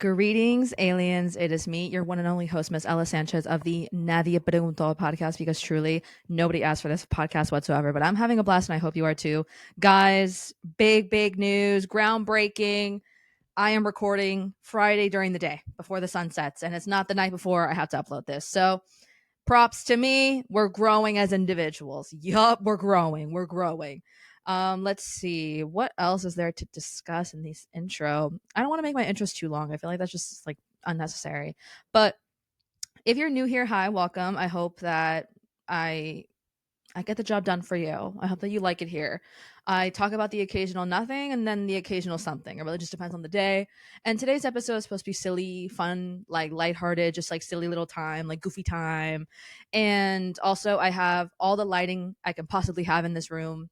Greetings, aliens. It is me, your one and only host, Miss Ella Sanchez of the Nadie Preguntó podcast, because truly nobody asked for this podcast whatsoever. But I'm having a blast, and I hope you are too. Guys, big news, groundbreaking. I am recording Friday during the day before the sun sets, and it's not the night before I have to upload this. So props to me. We're growing as individuals. Yup, we're growing. We're growing. Let's see. What else is there to discuss in this intro? I don't want to make my intros too long. I feel like that's just like unnecessary. But if you're new here, hi, welcome. I hope that I I get the job done for you. I hope that you like it here. I talk about the occasional nothing and then the occasional something. It really just depends on the day. And today's episode is supposed to be silly, fun, like lighthearted, just like silly little time, like goofy time. And also, I have all the lighting I can possibly have in this room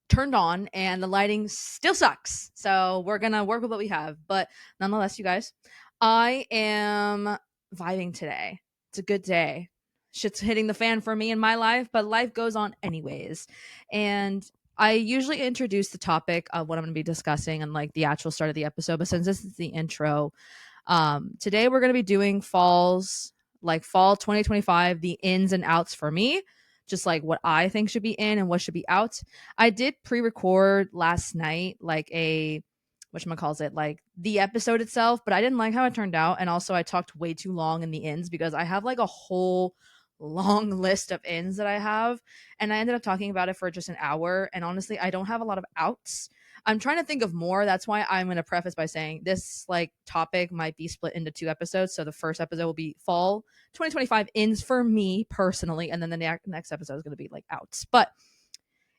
turned on, and the lighting still sucks. So we're going to work with what we have. But nonetheless, you guys, I am vibing today. It's a good day. Shit's hitting the fan for me in my life, but life goes on anyways. And I usually introduce the topic of what I'm going to be discussing and like the actual start of the episode. But since this is the intro, today we're going to be doing fall 2025, the ins and outs for me, just like what I think should be in and what should be out. I did pre-record last night, like a whatchamacallit, like the episode itself, but I didn't like how it turned out. And also I talked way too long in the ins because I have like a whole long list of ins that I have. And I ended up talking about it for just an hour. And honestly, I don't have a lot of outs. I'm trying to think of more. That's why I'm going to preface by saying this like topic might be split into two episodes. So the first episode will be fall 2025 ins for me personally, and then the next episode is going to be like outs. But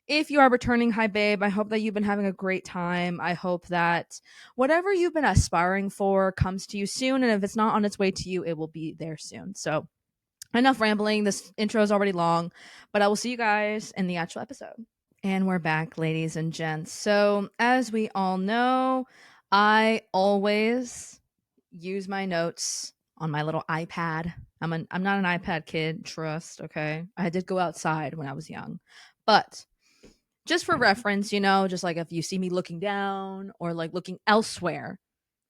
if you are returning, hi babe, I hope that you've been having a great time. I hope that whatever you've been aspiring for comes to you soon, and if it's not on its way to you, it will be there soon. So enough rambling. This intro is already long, but I will see you guys in the actual episode. And we're back, ladies and gents. So as we all know, I always use my notes on my little iPad. I'm not an iPad kid, trust, okay? I did go outside when I was young. But just for reference, just like if you see me looking down or like looking elsewhere,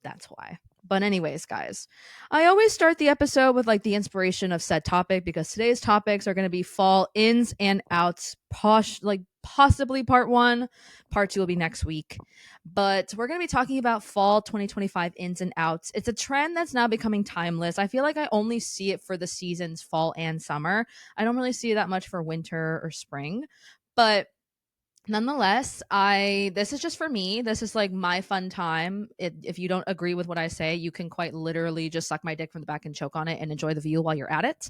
that's why. But anyways, guys, I always start the episode with like the inspiration of said topic, because today's topics are going to be fall ins and outs, possibly part 1, part 2 will be next week. But we're going to be talking about fall 2025 ins and outs. It's a trend that's now becoming timeless. I feel like I only see it for the seasons fall and summer. I don't really see it that much for winter or spring. But nonetheless, this is just for me. This is like my fun time. If you don't agree with what I say, you can quite literally just suck my dick from the back and choke on it and enjoy the view while you're at it.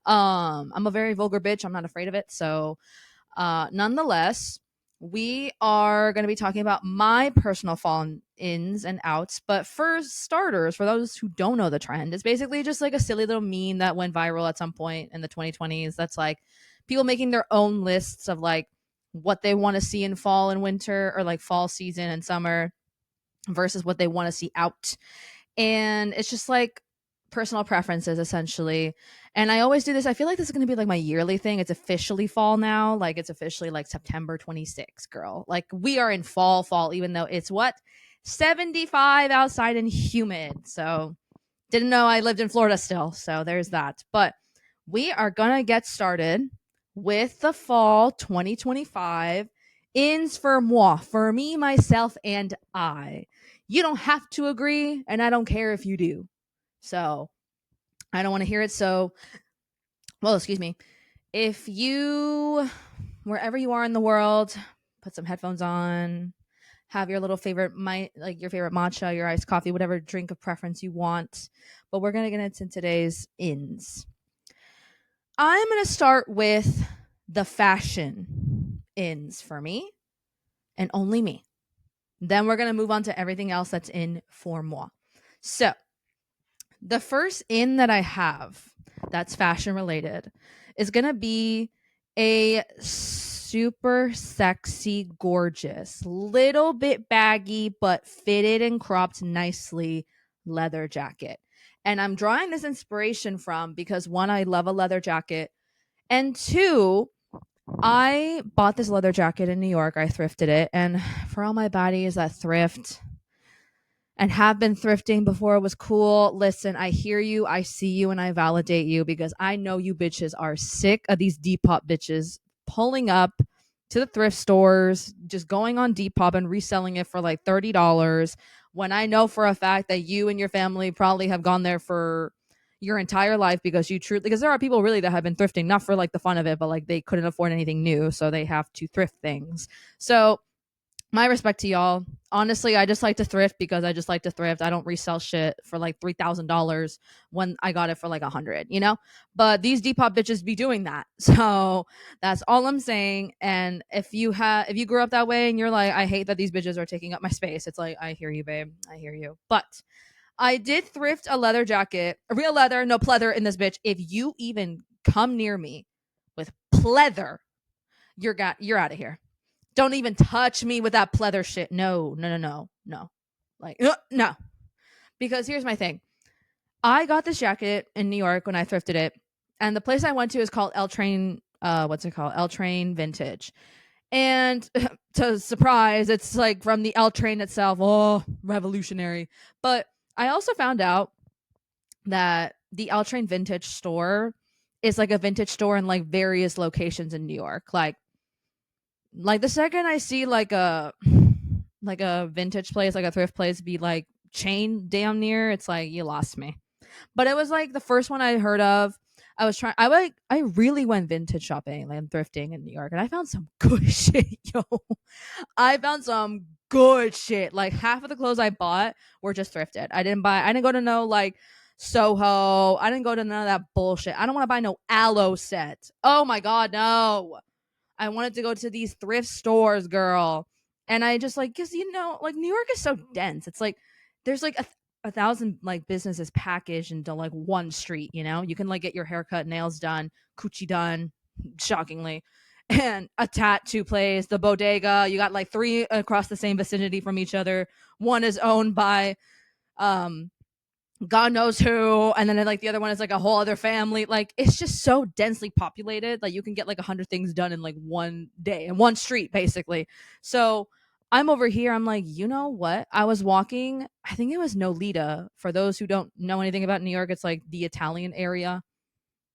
I'm a very vulgar bitch. I'm not afraid of it. So nonetheless, we are going to be talking about my personal fall ins and outs. But for starters, for those who don't know the trend, it's basically just like a silly little meme that went viral at some point in the 2020s. That's like people making their own lists of like what they want to see in fall and winter, or like fall season and summer, versus what they want to see out. And it's just like personal preferences essentially. And I always do this. I feel like this is going to be like my yearly thing. It's officially fall now. Like it's officially like September 26th, girl. Like we are in fall, even though it's 75 outside and humid. So didn't know I lived in Florida still. So there's that. But we are going to get started with the fall 2025 ins for moi, for me, myself, and I. You don't have to agree, and I don't care if you do. So I don't want to hear it. So, well, excuse me. If you, wherever you are in the world, put some headphones on, have your little favorite, your favorite matcha, your iced coffee, whatever drink of preference you want. But we're going to get into today's ins. I'm going to start with the fashion ins for me and only me. Then we're going to move on to everything else that's in for moi. So the first in that I have that's fashion related is going to be a super sexy, gorgeous, little bit baggy, but fitted and cropped nicely leather jacket. And I'm drawing this inspiration from because 1, I love a leather jacket. And 2, I bought this leather jacket in New York. I thrifted it. And for all my baddies that thrift, and have been thrifting before it was cool. Listen, I hear you, I see you, and I validate you because I know you bitches are sick of these Depop bitches pulling up to the thrift stores, just going on Depop and reselling it for like $30 when I know for a fact that you and your family probably have gone there for your entire life because you truly, because there are people really that have been thrifting not for like the fun of it, but like they couldn't afford anything new, so they have to thrift things. So my respect to y'all. Honestly, I just like to thrift because I just like to thrift. I don't resell shit for like $3,000 when I got it for like 100, you know? But these Depop bitches be doing that. So that's all I'm saying. And if you grew up that way and you're like, I hate that these bitches are taking up my space, it's like, I hear you, babe. I hear you. But I did thrift a leather jacket, a real leather, no pleather in this bitch. If you even come near me with pleather, you're out of here. Don't even touch me with that pleather shit. No, no, no, no, no. Like, no. Because here's my thing. I got this jacket in New York when I thrifted it. And the place I went to is called L Train, what's it called? L Train Vintage. And to surprise, it's like from the L Train itself. Oh, revolutionary. But I also found out that the L Train Vintage store is like a vintage store in like various locations in New York. Like the second I see like a vintage place, like a thrift place be like chain damn near, it's like you lost me. But it was like the first one I heard of. I really went vintage shopping like, and thrifting in New York, and I found some good shit, yo. I found some good shit. Like half of the clothes I bought were just thrifted. I didn't go to no like Soho. I didn't go to none of that bullshit. I don't want to buy no aloe set. Oh my god, no. I wanted to go to these thrift stores, girl. And I just like, cause you know, like New York is so dense. It's like there's like a thousand like businesses packaged into like one street. You know, you can like get your haircut, nails done, coochie done, shockingly, and a tattoo place, the bodega. You got like three across the same vicinity from each other. One is owned by um God knows who, and then like the other one is like a whole other family. Like it's just so densely populated. Like you can get like 100 things done in like one day in one street, basically. So I'm over here. I'm like, you know what? I was walking. I think it was Nolita. For those who don't know anything about New York, it's like the Italian area.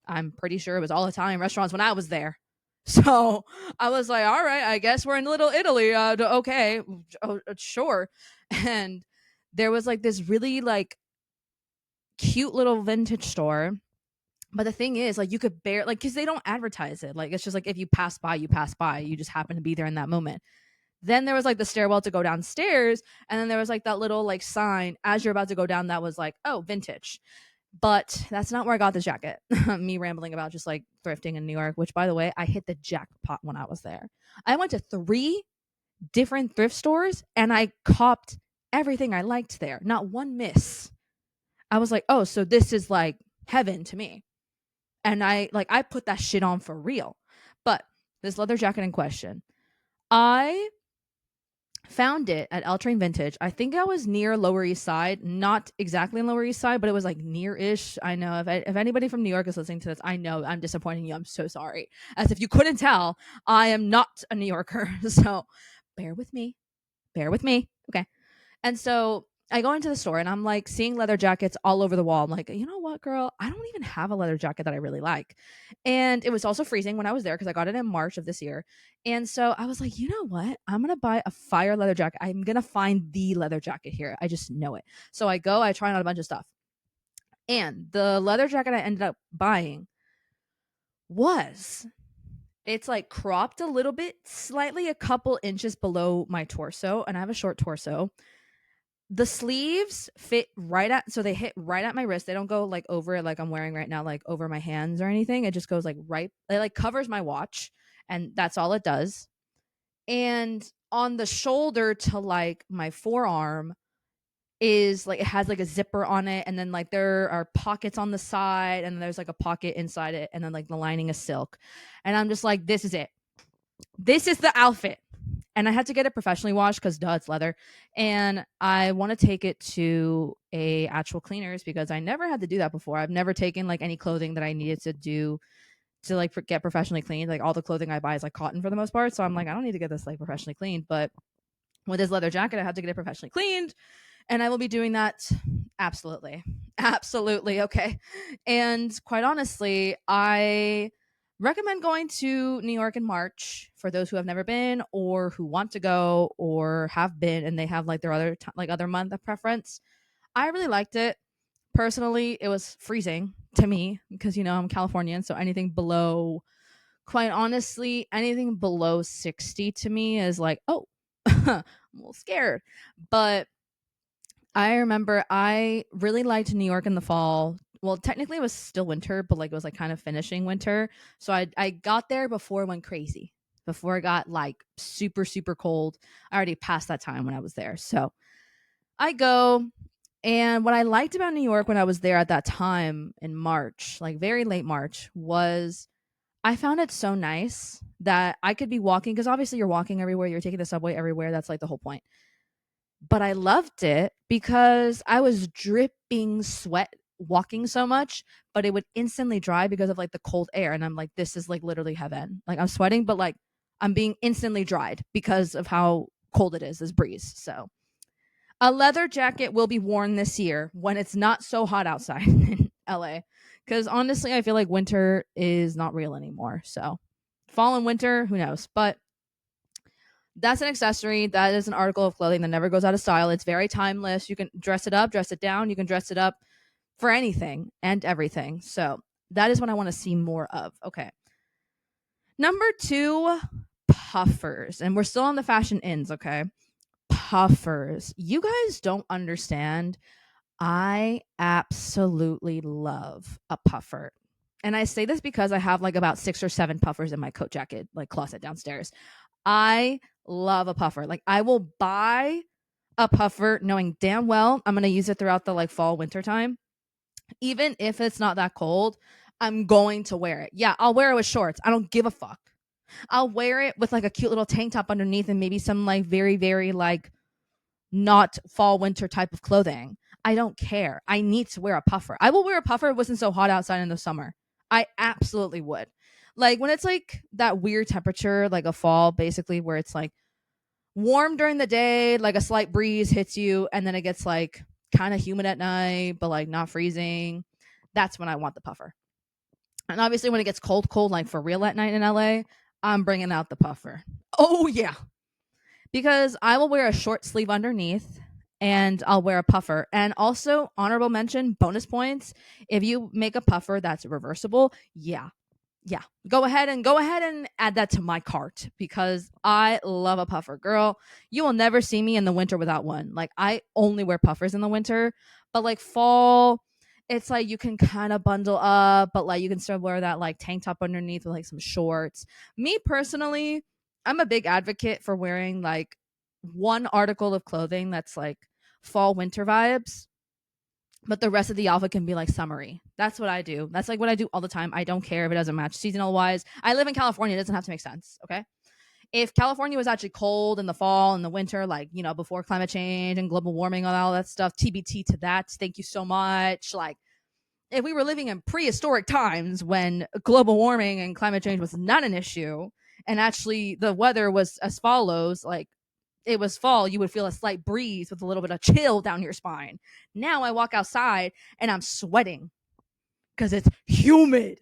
I'm pretty sure it was all Italian restaurants when I was there. So I was like, all right, I guess we're in Little Italy. Okay, sure. And there was like this really like cute little vintage store. But the thing is, like, you could bear like because they don't advertise it. Like, it's just like if you pass by, you pass by. You just happen to be there in that moment. Then there was like the stairwell to go downstairs, and then there was like that little like sign as you're about to go down that was like, oh, vintage. But that's not where I got this jacket. Me rambling about just like thrifting in New York, which by the way, I hit the jackpot when I was there. I went to 3 different thrift stores and I copped everything I liked there. Not one miss. I was like, oh, so this is like heaven to me. And I put that shit on for real. But this leather jacket in question, I found it at L Train Vintage. I think I was near Lower East Side, not exactly in Lower East Side, but it was like near-ish. I know if anybody from New York is listening to this, I know I'm disappointing you. I'm so sorry. As if you couldn't tell, I am not a New Yorker. So bear with me. Bear with me. Okay. And so I go into the store and I'm like seeing leather jackets all over the wall. I'm like, you know what, girl? I don't even have a leather jacket that I really like. And it was also freezing when I was there because I got it in March of this year. And so I was like, you know what? I'm going to buy a fire leather jacket. I'm going to find the leather jacket here. I just know it. So I go, I try on a bunch of stuff. And the leather jacket I ended up buying was it's like cropped a little bit, slightly a couple inches below my torso. And I have a short torso. The sleeves fit right at so they hit right at my wrist. They don't go like over it like I'm wearing right now, like over my hands or anything. It just goes like right, it like covers my watch, and that's all it does. And on the shoulder to like my forearm is like it has like a zipper on it, and then like there are pockets on the side, and there's like a pocket inside it, and then like the lining is silk. And I'm just like, this is it. This is the outfit. And I had to get it professionally washed because duh, it's leather. And I want to take it to a actual cleaners because I never had to do that before. I've never taken like any clothing that I needed to do to like get professionally cleaned. Like all the clothing I buy is like cotton for the most part. So I'm like, I don't need to get this like professionally cleaned. But with this leather jacket, I had to get it professionally cleaned. And I will be doing that absolutely. Absolutely. Okay. And quite honestly, I recommend going to New York in March for those who have never been or who want to go or have been and they have like their other month of preference. I really liked it. Personally, it was freezing to me because I'm Californian, so anything below quite honestly, anything below 60 to me is like, oh, I'm a little scared. But I remember I really liked New York in the fall. Well, technically it was still winter, but like it was like kind of finishing winter. So I got there before it went crazy. Before it got like super super cold. I already passed that time when I was there. So I go, and what I liked about New York when I was there at that time in March, like very late March, was I found it so nice that I could be walking because obviously you're walking everywhere, you're taking the subway everywhere. That's like the whole point. But I loved it because I was dripping sweat walking so much, but it would instantly dry because of like the cold air. And I'm like, this is like literally heaven. Like I'm sweating, but like I'm being instantly dried because of how cold it is, this breeze. So a leather jacket will be worn this year when it's not so hot outside in LA. Because honestly, I feel like winter is not real anymore. So fall and winter, who knows? But that's an accessory. That is an article of clothing that never goes out of style. It's very timeless. You can dress it up, dress it down. You can dress it up for anything and everything. So that is what I want to see more of. Okay. Number 2, puffers. And we're still on the fashion ends, okay? Puffers. You guys don't understand. I absolutely love a puffer. And I say this because I have like about 6 or 7 puffers in my coat jacket, like closet downstairs. I love a puffer. Like I will buy a puffer knowing damn well I'm going to use it throughout the like fall winter time. Even if it's not that cold, I'm going to wear it. Yeah, I'll wear it with shorts. I don't give a fuck. I'll wear it with like a cute little tank top underneath and maybe some like very very like not fall winter type of clothing. I don't care. I need to wear a puffer. I will wear a puffer if it wasn't so hot outside in the summer. I absolutely would. Like when it's like that weird temperature, like a fall, basically, where it's like warm during the day, like a slight breeze hits you, and then it gets like kind of humid at night, but like not freezing. That's when I want the puffer. And obviously, when it gets cold, cold, like for real at night in LA, I'm bringing out the puffer. Oh, yeah, because I will wear a short sleeve underneath and I'll wear a puffer. And also, honorable mention, bonus points. If you make a puffer that's reversible, yeah, go ahead and add that to my cart because I love a puffer. Girl, you will never see me in the winter without one. Like I only wear puffers in the winter, but like fall, it's like you can kind of bundle up, but like you can still wear that like tank top underneath with like some shorts. Me personally, I'm a big advocate for wearing like one article of clothing that's like fall winter vibes, but the rest of the outfit can be like summery. That's what I do. That's like what I do all the time. I don't care if it doesn't match seasonal wise. I live in California. It doesn't have to make sense. Okay. If California was actually cold in the fall and the winter, like, before climate change and global warming and all that stuff, TBT to that. Thank you so much. Like, if we were living in prehistoric times when global warming and climate change was not an issue and actually the weather was as follows, like, it was fall, you would feel a slight breeze with a little bit of chill down your spine. Now I walk outside and I'm sweating because it's humid.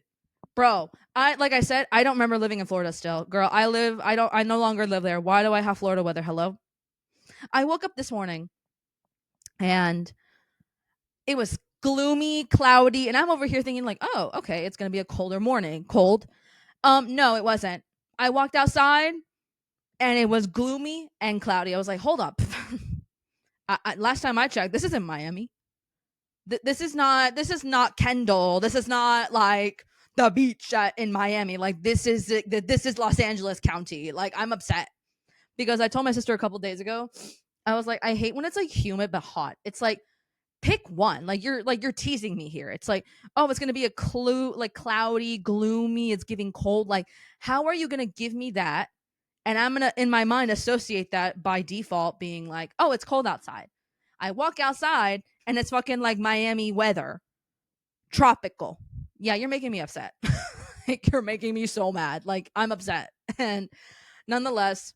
Bro, like I said, I don't remember living in Florida still. Girl, I no longer live there. Why do I have Florida weather? Hello? I woke up this morning and it was gloomy, cloudy, and I'm over here thinking like, "Oh, okay, it's going to be a colder morning." Cold. No, it wasn't. I walked outside and it was gloomy and cloudy. I was like, "Hold up." Last time I checked, this isn't Miami. This is not. This is not Kendall. This is not like the beach in Miami. Like this is Los Angeles County. Like I'm upset because I told my sister a couple days ago. I was like, I hate when it's like humid but hot. It's like pick one. Like you're teasing me here. It's like, oh, it's gonna be a like cloudy, gloomy. It's giving cold. Like, how are you gonna give me that? And I'm gonna in my mind associate that by default being like, oh, it's cold outside. I walk outside and it's fucking like Miami weather, tropical. Yeah, you're making me upset. Like you're making me so mad. Like I'm upset. And nonetheless,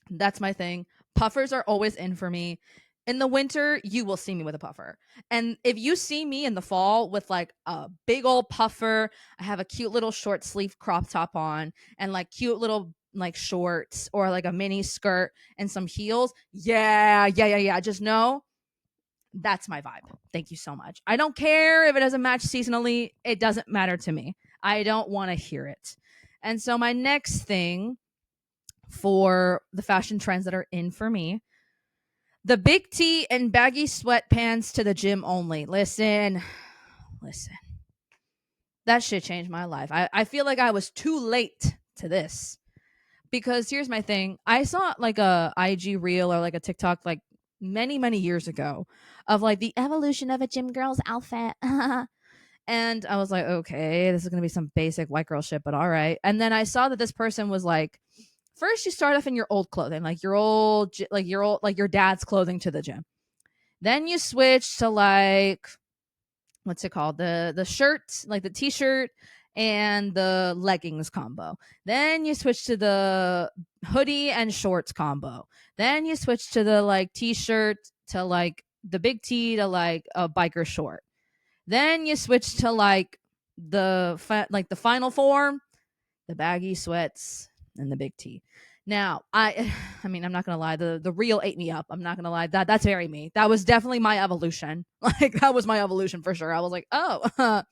that's my thing. Puffers are always in for me. In the winter, you will see me with a puffer. And if you see me in the fall with like a big old puffer, I have a cute little short sleeve crop top on and like cute little like shorts or like a mini skirt and some heels. Yeah. Just know that's my vibe. Thank you so much. I don't care if it doesn't match seasonally. It doesn't matter to me. I don't want to hear it. And so my next thing for the fashion trends that are in for me, the big tee and baggy sweatpants to the gym only. Listen. That shit changed my life. I feel like I was too late to this. Because here's my thing. I saw like a IG reel or like a TikTok like many years ago of like the evolution of a gym girl's outfit. And I was like, okay, this is going to be some basic white girl shit, but all right. And then I saw that this person was like, first you start off in your old clothing, like your dad's clothing to the gym. Then you switch to like, what's it called? The shirt, like the t-shirt and the leggings combo. Then you switch to the hoodie and shorts combo. Then you switch to the like t-shirt to like the big tee to like a biker short. Then you switch to like the final form, the baggy sweats and the big tee. Now, I mean, I'm not gonna lie, the reel ate me up. I'm not gonna lie, that's very me. That was definitely my evolution. Like that was my evolution for sure. I was like, oh,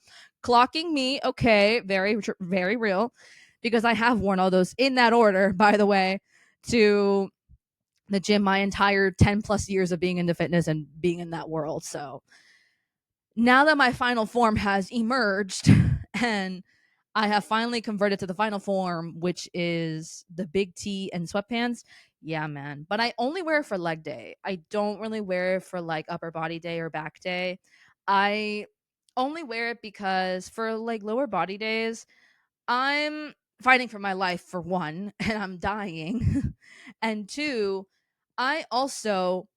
clocking me, okay, very real, because I have worn all those in that order, by the way, to the gym my entire 10+ years of being into fitness and being in that world. So now that my final form has emerged and I have finally converted to the final form, which is the big tee and sweatpants. Yeah, man. But I only wear it for leg day. I don't really wear it for like upper body day or back day. I only wear it because for like lower body days, I'm fighting for my life for one, and I'm dying. And two, I also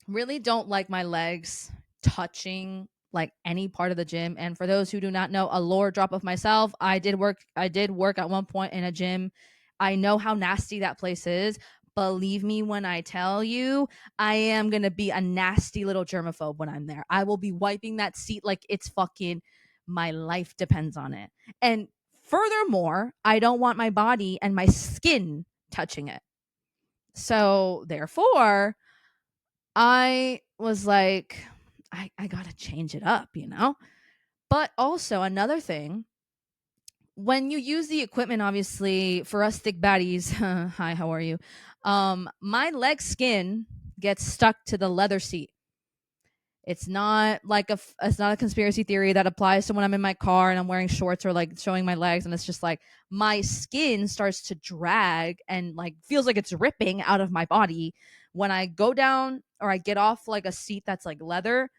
really don't like my legs touching like any part of the gym. And for those who do not know, a lore drop of myself, I did work at one point in a gym. I know how nasty that place is. Believe me when I tell you, I am going to be a nasty little germaphobe when I'm there. I will be wiping that seat like it's fucking my life depends on it. And furthermore, I don't want my body and my skin touching it. So, therefore, I was like, I gotta change it up, you know? But also, another thing, when you use the equipment, obviously, for us thick baddies, hi, how are you? My leg skin gets stuck to the leather seat. It's not a conspiracy theory that applies to when I'm in my car and I'm wearing shorts or like showing my legs, and it's just like my skin starts to drag and like feels like it's ripping out of my body when I go down or I get off like a seat that's like leather,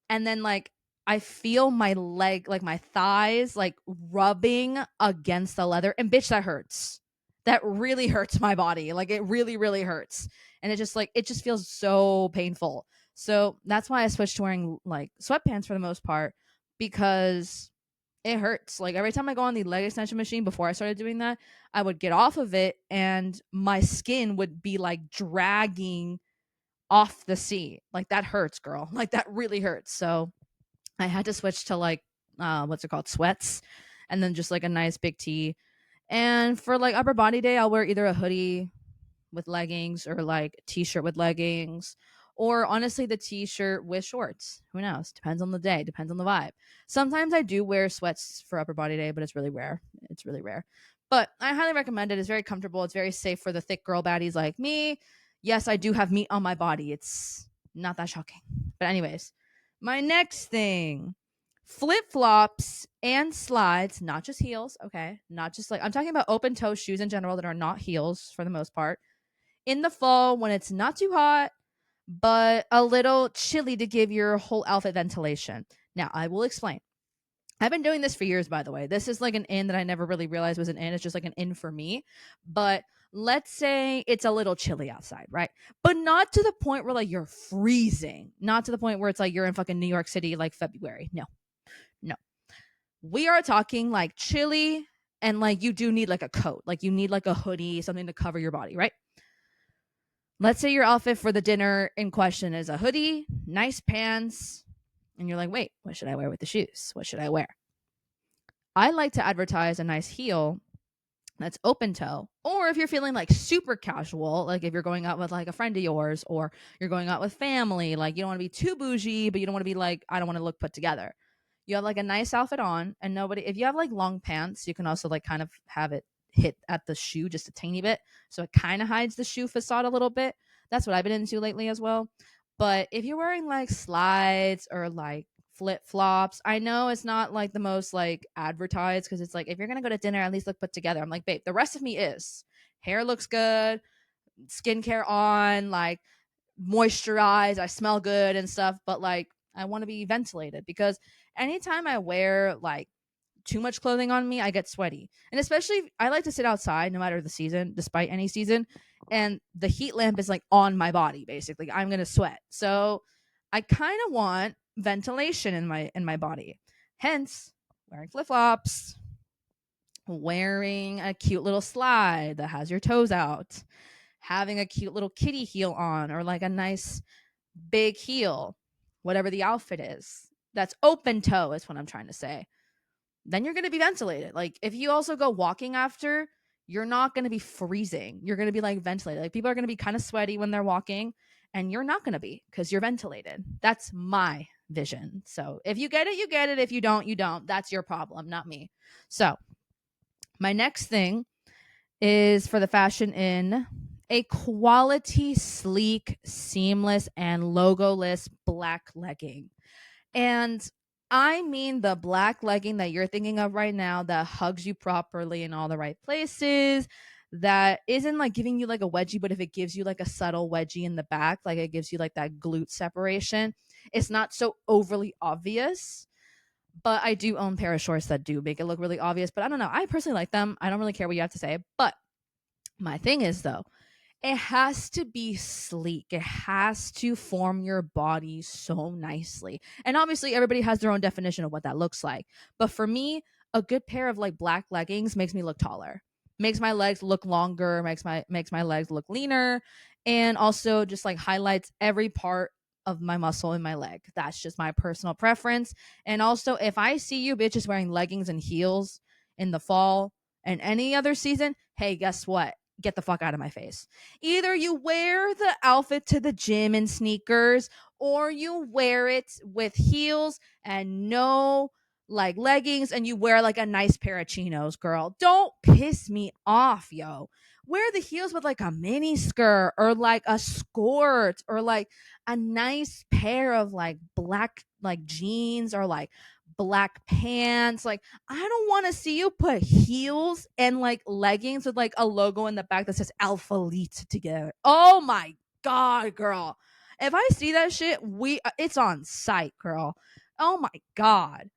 and then like I feel my leg, like my thighs, like rubbing against the leather, and bitch, that hurts. That really hurts my body. Like it really hurts, and it just feels so painful. So that's why I switched to wearing like sweatpants for the most part, because it hurts. Like every time I go on the leg extension machine before I started doing that, I would get off of it and my skin would be like dragging off the seat. Like that hurts, girl. Like that really hurts. So I had to switch to like what's it called? Sweats, and then just like a nice big tee. And for like upper body day, I'll wear either a hoodie with leggings or like t-shirt with leggings, or honestly the t-shirt with shorts. Who knows? Depends on the day, depends on the vibe. Sometimes I do wear sweats for upper body day, but it's really rare. It's really rare. But I highly recommend it. It's very comfortable. It's very safe for the thick girl baddies like me. Yes, I do have meat on my body. It's not that shocking. But anyways, my next thing, flip flops and slides, not just heels, okay? Not just like, I'm talking about open toe shoes in general that are not heels for the most part. In the fall when it's not too hot, but a little chilly to give your whole outfit ventilation. Now, I will explain. I've been doing this for years, by the way. This is like an in that I never really realized was an in. It's just like an in for me. But let's say it's a little chilly outside, right? But not to the point where like you're freezing. Not to the point where it's like you're in fucking New York City like February. No. We are talking like chilly, and like you do need like a coat. Like you need like a hoodie, something to cover your body, right? Let's say your outfit for the dinner in question is a hoodie, nice pants, and you're like, wait, what should I wear with the shoes? What should I wear? I like to advertise a nice heel that's open toe. Or if you're feeling like super casual, like if you're going out with like a friend of yours or you're going out with family, like you don't want to be too bougie, but you don't want to be like, I don't want to look put together. You have like a nice outfit on, and nobody, if you have like long pants, you can also like kind of have it hit at the shoe just a tiny bit. So it kind of hides the shoe facade a little bit. That's what I've been into lately as well. But if you're wearing like slides or like flip flops, I know it's not like the most like advertised because it's like if you're gonna go to dinner, at least look put together. I'm like, babe, the rest of me is hair looks good, skincare on, like moisturized, I smell good and stuff, but like I want to be ventilated because anytime I wear like too much clothing on me, I get sweaty. And especially I like to sit outside no matter the season, despite any season. And the heat lamp is like on my body, basically. I'm gonna sweat. So I kind of want ventilation in my body. Hence, wearing flip-flops, wearing a cute little slide that has your toes out, having a cute little kitty heel on, or like a nice big heel, whatever the outfit is. That's open toe, is what I'm trying to say. Then you're going to be ventilated. Like if you also go walking after, you're not going to be freezing. You're going to be like ventilated. Like people are going to be kind of sweaty when they're walking, and you're not going to be because you're ventilated. That's my vision. So if you get it, you get it. If you don't, you don't. That's your problem, not me. So my next thing is for the fashion in a quality, sleek, seamless, and logoless black legging. And I mean the black legging that you're thinking of right now that hugs you properly in all the right places, that isn't like giving you like a wedgie, but if it gives you like a subtle wedgie in the back, like it gives you like that glute separation, it's not so overly obvious. But I do own a pair of shorts that do make it look really obvious. But I don't know. I personally like them. I don't really care what you have to say. But my thing is, though, it has to be sleek. It has to form your body so nicely. And obviously, everybody has their own definition of what that looks like. But for me, a good pair of like black leggings makes me look taller, makes my legs look longer, makes my legs look leaner, and also just like highlights every part of my muscle in my leg. That's just my personal preference. And also, if I see you bitches wearing leggings and heels in the fall and any other season, hey, guess what? Get the fuck out of my face. Either you wear the outfit to the gym in sneakers or you wear it with heels and no like leggings and you wear like a nice pair of chinos, girl. Don't piss me off, yo. Wear the heels with like a mini skirt or like a skirt or like a nice pair of like black like jeans or like black pants. Like I don't want to see you put heels and like leggings with like a logo in the back that says Alpha Elite together. Oh my god, girl. If I see that shit, it's on site, girl. Oh my god.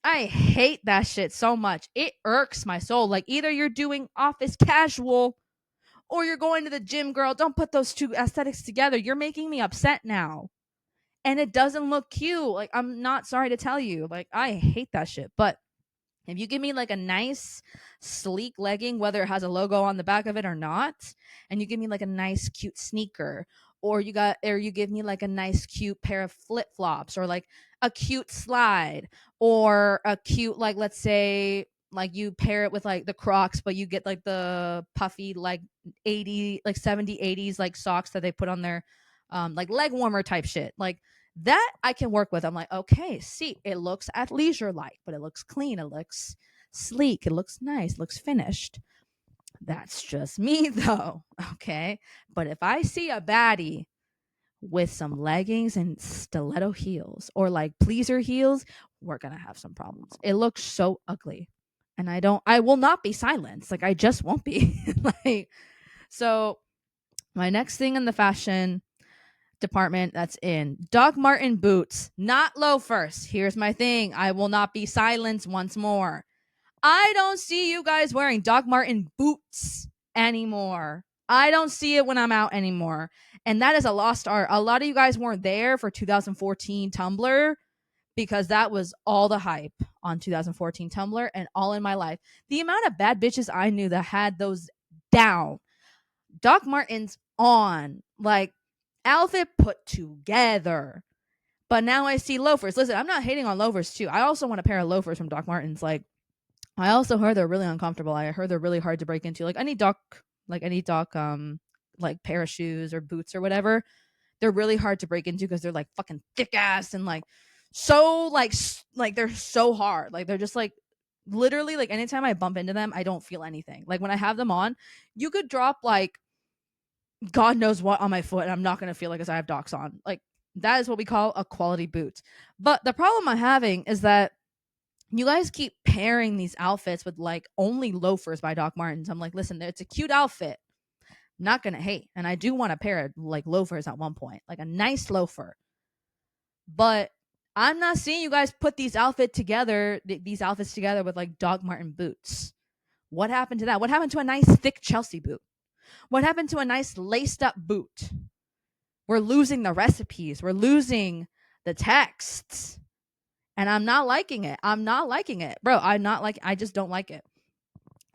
I hate that shit so much. It irks my soul. Like either you're doing office casual or you're going to the gym, girl. Don't put those two aesthetics together. You're making me upset now. And it doesn't look cute. Like I'm not sorry to tell you. Like I hate that shit. But if you give me like a nice sleek legging, whether it has a logo on the back of it or not, and you give me like a nice cute sneaker, or you give me like a nice cute pair of flip-flops or like a cute slide or a cute like let's say like you pair it with like the Crocs, but you get like the puffy like 80 like 70 80s like socks that they put on their like leg warmer type shit. Like that I can work with. I'm like, okay, see, it looks athleisure like, but it looks clean, it looks sleek, it looks nice, it looks finished. That's just me though. Okay. But if I see a baddie with some leggings and stiletto heels or like pleaser heels, we're gonna have some problems. It looks so ugly. And I will not be silenced. Like I just won't be. Like so my next thing in the fashion department that's in Doc Martin boots, not loafers. Here's my thing. I will not be silenced once more. I don't see you guys wearing Doc Martin boots anymore. I don't see it when I'm out anymore. And that is a lost art. A lot of you guys weren't there for 2014 Tumblr because that was all the hype on 2014 Tumblr and all in my life. The amount of bad bitches I knew that had those down. Doc Martens on, like outfit put together. But now I see loafers. Listen, I'm not hating on loafers too. I also want a pair of loafers from Doc Martens. Like, I also heard they're really uncomfortable. I heard they're really hard to break into. Like any Doc like pair of shoes or boots or whatever. They're really hard to break into because they're like fucking thick ass and like so like they're so hard. Like they're just like literally like anytime I bump into them, I don't feel anything. Like when I have them on, you could drop like God knows what on my foot and I'm not gonna feel like as I have Docs on. Like that is what we call a quality boot. But the problem I'm having is that you guys keep pairing these outfits with like only loafers by Doc Martens. I'm like, listen, it's a cute outfit. Not gonna hate. And I do want a pair of like loafers at one point, like a nice loafer. But I'm not seeing you guys put these outfits together with like Doc Marten boots. What happened to that? What happened to a nice thick Chelsea boot? What happened to a nice laced up boot? We're losing the recipes. We're losing the texts. And I'm not liking it. I'm not liking it. Bro, I just don't like it.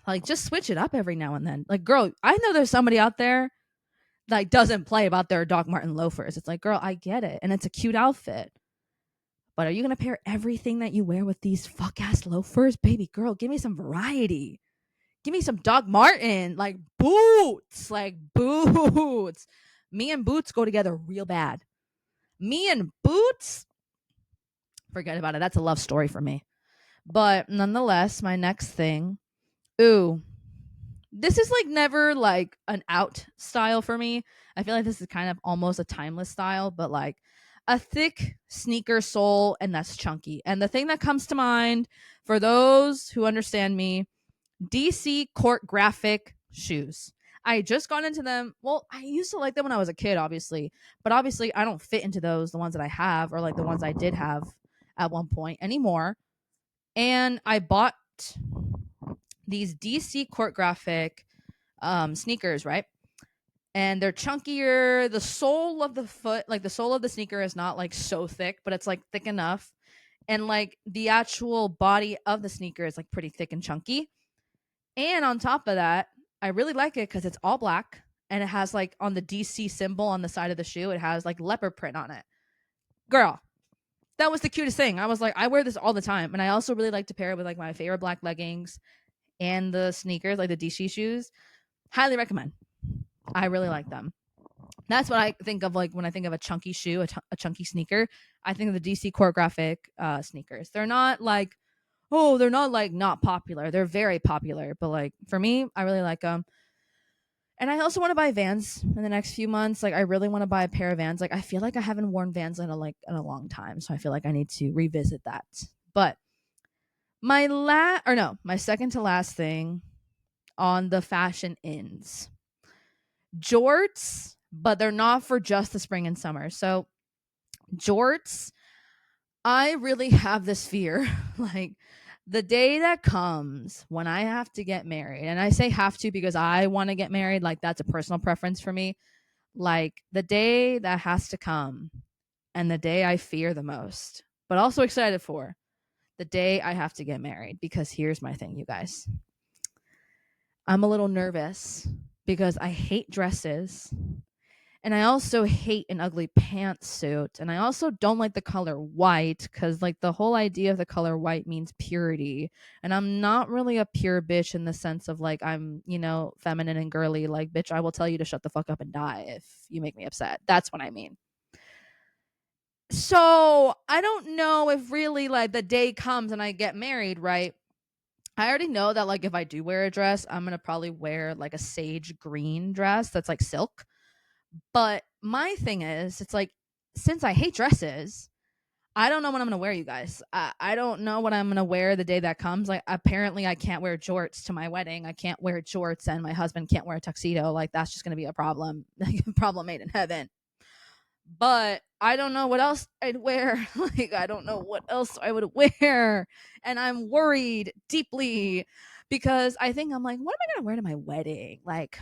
Like, just switch it up every now and then. Like, girl, I know there's somebody out there like doesn't play about their Doc Marten loafers. It's like, girl, I get it. And it's a cute outfit. But are you going to pair everything that you wear with these fuck ass loafers? Baby girl, give me some variety. Give me some Doc Marten, like boots, like boots. Me and boots go together real bad. Me and boots, forget about it. That's a love story for me. But nonetheless, my next thing, ooh, this is like never like an out style for me. I feel like this is kind of almost a timeless style, but like a thick sneaker sole and that's chunky. And the thing that comes to mind for those who understand me, DC Court Graphic shoes. I just got into them. Well, I used to like them when I was a kid, obviously, but obviously I don't fit into those, the ones that I have or like the ones I did have at one point anymore. And I bought these DC Court Graphic sneakers, right? And they're chunkier. The sole of the foot, like the sole of the sneaker is not like so thick, but it's like thick enough. And like the actual body of the sneaker is like pretty thick and chunky. And on top of that, I really like it because it's all black and it has like on the DC symbol on the side of the shoe, it has like leopard print on it. Girl, that was the cutest thing. I was like, I wear this all the time. And I also really like to pair it with like my favorite black leggings and the sneakers, like the DC shoes. Highly recommend. I really like them. That's what I think of like when I think of a chunky shoe, a chunky sneaker. I think of the DC Court Graphic sneakers. They're not like, oh, they're not like not popular. They're very popular, but like for me, I really like them. And I also want to buy Vans in the next few months. Like I really want to buy a pair of Vans. Like I feel like I haven't worn Vans in a long time, so I feel like I need to revisit that. But my second to last thing on the fashion ins. Jorts, but they're not for just the spring and summer. So jorts, I really have this fear. Like the day that comes when I have to get married, and I say have to because I want to get married, like that's a personal preference for me. Like the day that has to come and the day I fear the most, but also excited for the day I have to get married. Because here's my thing, you guys. I'm a little nervous because I hate dresses. And I also hate an ugly pantsuit. And I also don't like the color white because, like, the whole idea of the color white means purity. And I'm not really a pure bitch in the sense of, like, I'm, feminine and girly. Like, bitch, I will tell you to shut the fuck up and die if you make me upset. That's what I mean. So I don't know if really, like, the day comes and I get married, right? I already know that, like, if I do wear a dress, I'm going to probably wear, like, a sage green dress that's, like, silk. But my thing is, it's like, since I hate dresses, I don't know what I'm going to wear, you guys. I don't know what I'm going to wear the day that comes. Like, apparently, I can't wear jorts to my wedding. I can't wear jorts, and my husband can't wear a tuxedo. Like, that's just going to be a problem. Problem made in heaven. But I don't know what else I'd wear. Like, I don't know what else I would wear. And I'm worried deeply because I'm like, what am I going to wear to my wedding? Like,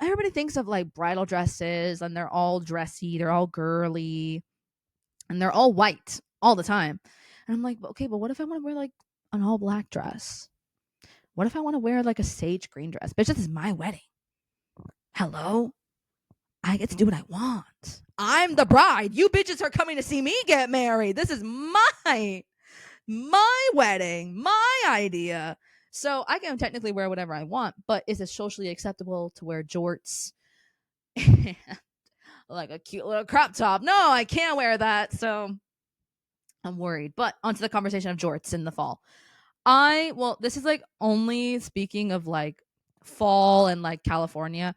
everybody thinks of like bridal dresses and they're all dressy, they're all girly, and they're all white all the time. And I'm like, okay, but what if I want to wear like an all black dress? What if I want to wear like a sage green dress? Bitch, this is my wedding. Hello? I get to do what I want. I'm the bride. You bitches are coming to see me get married. This is my wedding, my idea. So I can technically wear whatever I want, but is it socially acceptable to wear jorts? Like a cute little crop top. No, I can't wear that. So I'm worried. But onto the conversation of jorts in the fall. This is like only speaking of like fall and like California.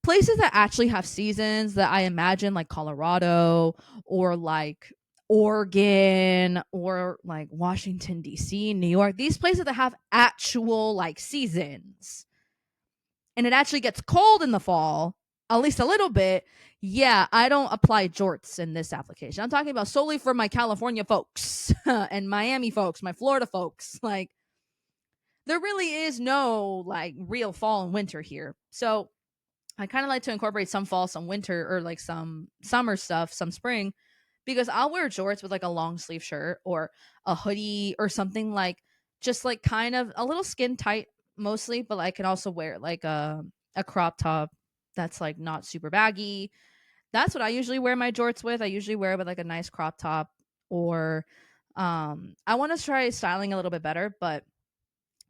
Places that actually have seasons that I imagine like Colorado or like Oregon or like Washington D.C., New York, these places that have actual like seasons and it actually gets cold in the fall, at least a little bit, yeah, I don't apply jorts in this application. I'm talking about solely for my California folks and Miami folks, my Florida folks. Like, there really is no like real fall and winter here. So I kind of like to incorporate some fall, some winter, or like some summer stuff, some spring, because I'll wear jorts with like a long sleeve shirt or a hoodie or something like just like kind of a little skin tight mostly, but I can also wear like a crop top that's like not super baggy. That's what I usually wear my jorts with. I usually wear it with like a nice crop top or I want to try styling a little bit better, but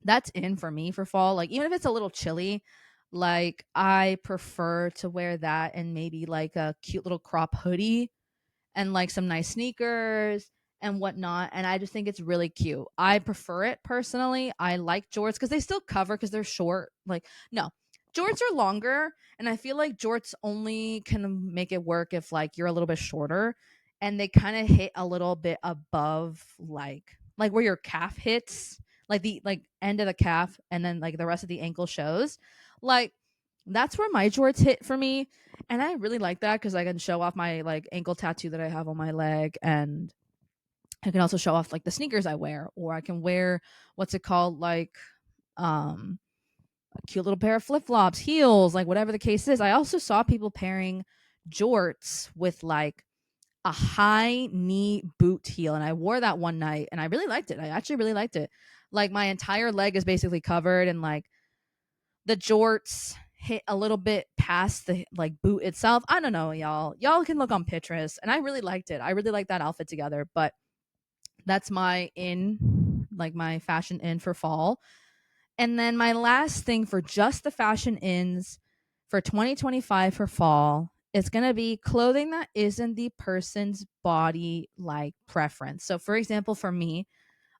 that's in for me for fall. Like even if it's a little chilly, like I prefer to wear that and maybe like a cute little crop hoodie and like some nice sneakers and whatnot. And I just think it's really cute. I prefer it personally. I like jorts because they still cover because they're short. Like, no, jorts are longer. And I feel like jorts only can make it work if like you're a little bit shorter and they kind of hit a little bit above like where your calf hits, like the like end of the calf and then like the rest of the ankle shows. Like that's where my jorts hit for me, and I really like that because I can show off my like ankle tattoo that I have on my leg, and I can also show off like the sneakers I wear, or I can wear what's it called, like um a cute little pair of flip flops, heels, like whatever the case is. I also saw people pairing jorts with like a high knee boot heel, and I wore that one night, and I really liked it. I actually really liked it. Like my entire leg is basically covered, and like the jorts hit a little bit past the like boot itself. I don't know, y'all. Y'all can look on Pinterest, and I really liked it. I really liked that outfit together. But that's my in, like my fashion in for fall. And then my last thing for just the fashion ins for 2025 for fall is going to be clothing that isn't the person's body like preference. So, for example, for me,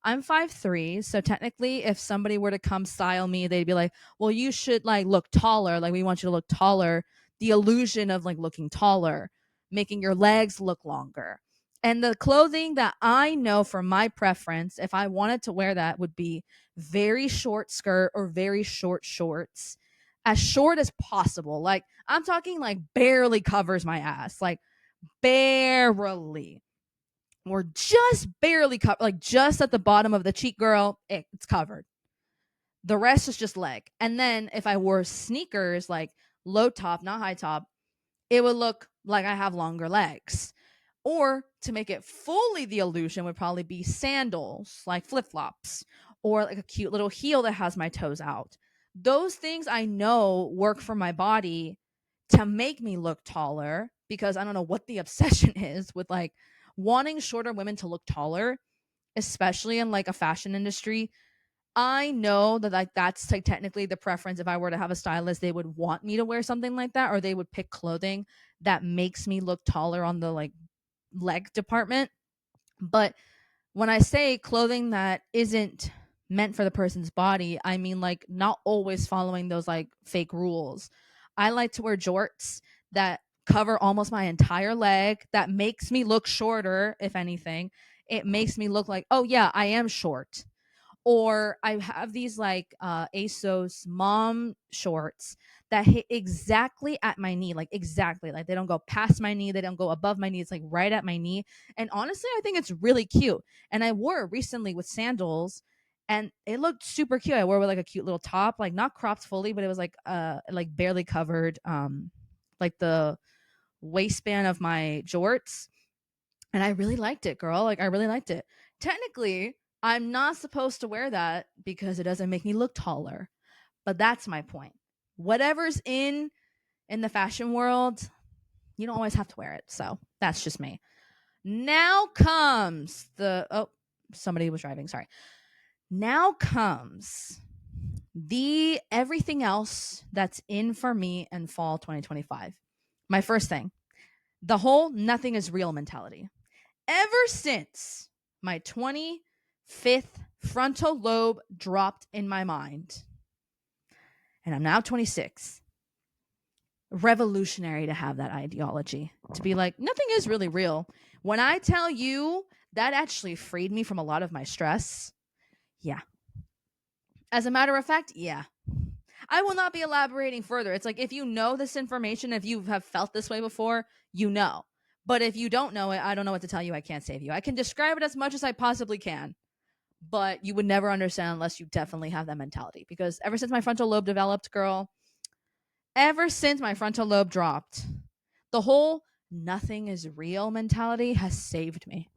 I'm 5'3", so technically if somebody were to come style me, they'd be like, "Well, you should like look taller. Like we want you to look taller." The illusion of like looking taller, making your legs look longer. And the clothing that I know for my preference, if I wanted to wear that, would be very short skirt or very short shorts, as short as possible. Like I'm talking like barely covers my ass, like barely or just barely covered, like just at the bottom of the cheek, girl, it's covered. The rest is just leg. And then if I wore sneakers, like low top, not high top, it would look like I have longer legs. Or to make it fully the illusion would probably be sandals, like flip flops, or like a cute little heel that has my toes out. Those things I know work for my body to make me look taller because I don't know what the obsession is with like wanting shorter women to look taller, especially in like a fashion industry. I know that like that's like technically the preference. If I were to have a stylist, they would want me to wear something like that, or they would pick clothing that makes me look taller on the like leg department. But when I say clothing that isn't meant for the person's body, I mean like not always following those like fake rules. I like to wear jorts that cover almost my entire leg, that makes me look shorter, if anything. It makes me look like, oh yeah, I am short. Or I have these like ASOS mom shorts that hit exactly at my knee, like exactly, like they don't go past my knee, they don't go above my knee, it's like right at my knee. And honestly, I think it's really cute. And I wore it recently with sandals, and it looked super cute. I wore it with like a cute little top, like not cropped fully, but it was like barely covered, like the waistband of my jorts, and I really liked it, girl. Like I really liked it. Technically, I'm not supposed to wear that because it doesn't make me look taller. But that's my point. Whatever's in the fashion world, You don't always have to wear it. So that's just me. Now comes the somebody was driving, sorry. Now comes the everything else that's in for me in fall 2025. My first thing, the whole nothing is real mentality. Ever since my 25th frontal lobe dropped in my mind, and I'm now 26, revolutionary to have that ideology, to be like, nothing is really real. When I tell you that actually freed me from a lot of my stress, yeah. As a matter of fact, yeah. I will not be elaborating further. It's like, if you know this information, if you have felt this way before, you know. But if you don't know it, I don't know what to tell you. I can't save you. I can describe it as much as I possibly can, but you would never understand unless you definitely have that mentality. Because ever since my frontal lobe developed, girl, ever since my frontal lobe dropped, the whole nothing is real mentality has saved me.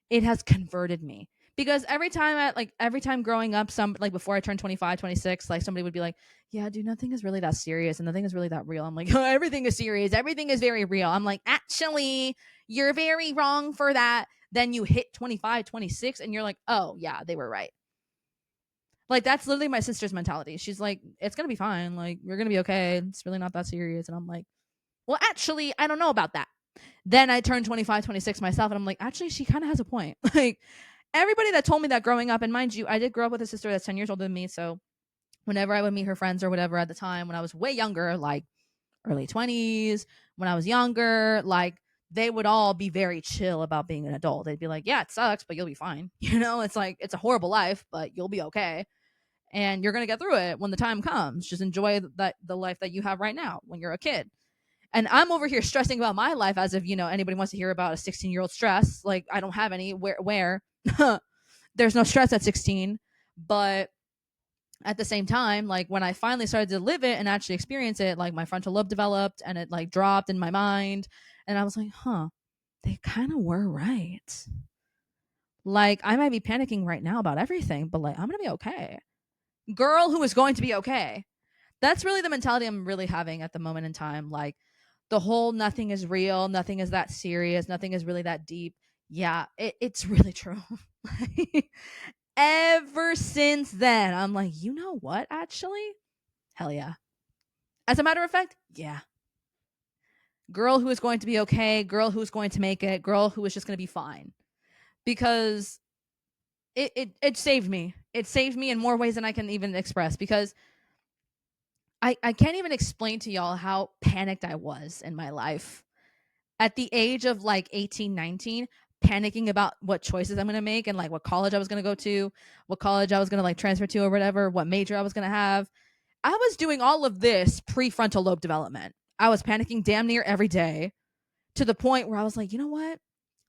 It has converted me. Because every time growing up, some like before I turned 25, 26, like somebody would be like, yeah, dude, nothing is really that serious and nothing is really that real. I'm like, oh, everything is serious. Everything is very real. I'm like, actually, you're very wrong for that. Then you hit 25, 26 and you're like, oh yeah, they were right. Like, that's literally my sister's mentality. She's like, it's going to be fine. Like, you're going to be okay. It's really not that serious. And I'm like, well, actually, I don't know about that. Then I turned 25, 26 myself and I'm like, actually, she kind of has a point. Like, everybody that told me that growing up, and mind you, I did grow up with a sister that's 10 years older than me. So whenever I would meet her friends or whatever at the time, when I was way younger, like early 20s, when I was younger, like they would all be very chill about being an adult. They'd be like, yeah, it sucks, but you'll be fine. You know, it's like, it's a horrible life, but you'll be okay. And you're going to get through it when the time comes. Just enjoy the life that you have right now when you're a kid. And I'm over here stressing about my life as if, anybody wants to hear about a 16-year-old stress. Like, I don't have any where there's no stress at 16. But at the same time, like when I finally started to live it and actually experience it, like my frontal lobe developed and it like dropped in my mind. And I was like, they kind of were right. Like, I might be panicking right now about everything, but like, I'm going to be okay. Girl who is going to be okay. That's really the mentality I'm really having at the moment in time. Like, the whole nothing is real, nothing is that serious, nothing is really that deep. Yeah, it's really true. Ever since then, I'm like, you know what, actually? Hell yeah. As a matter of fact, yeah. Girl who is going to be okay, girl who is going to make it, girl who is just going to be fine. Because it saved me. It saved me in more ways than I can even express, because I can't even explain to y'all how panicked I was in my life. At the age of like 18, 19, panicking about what choices I'm going to make and like what college I was going to go to, what college I was going to like transfer to or whatever, what major I was going to have. I was doing all of this prefrontal lobe development. I was panicking damn near every day, to the point where I was like, you know what?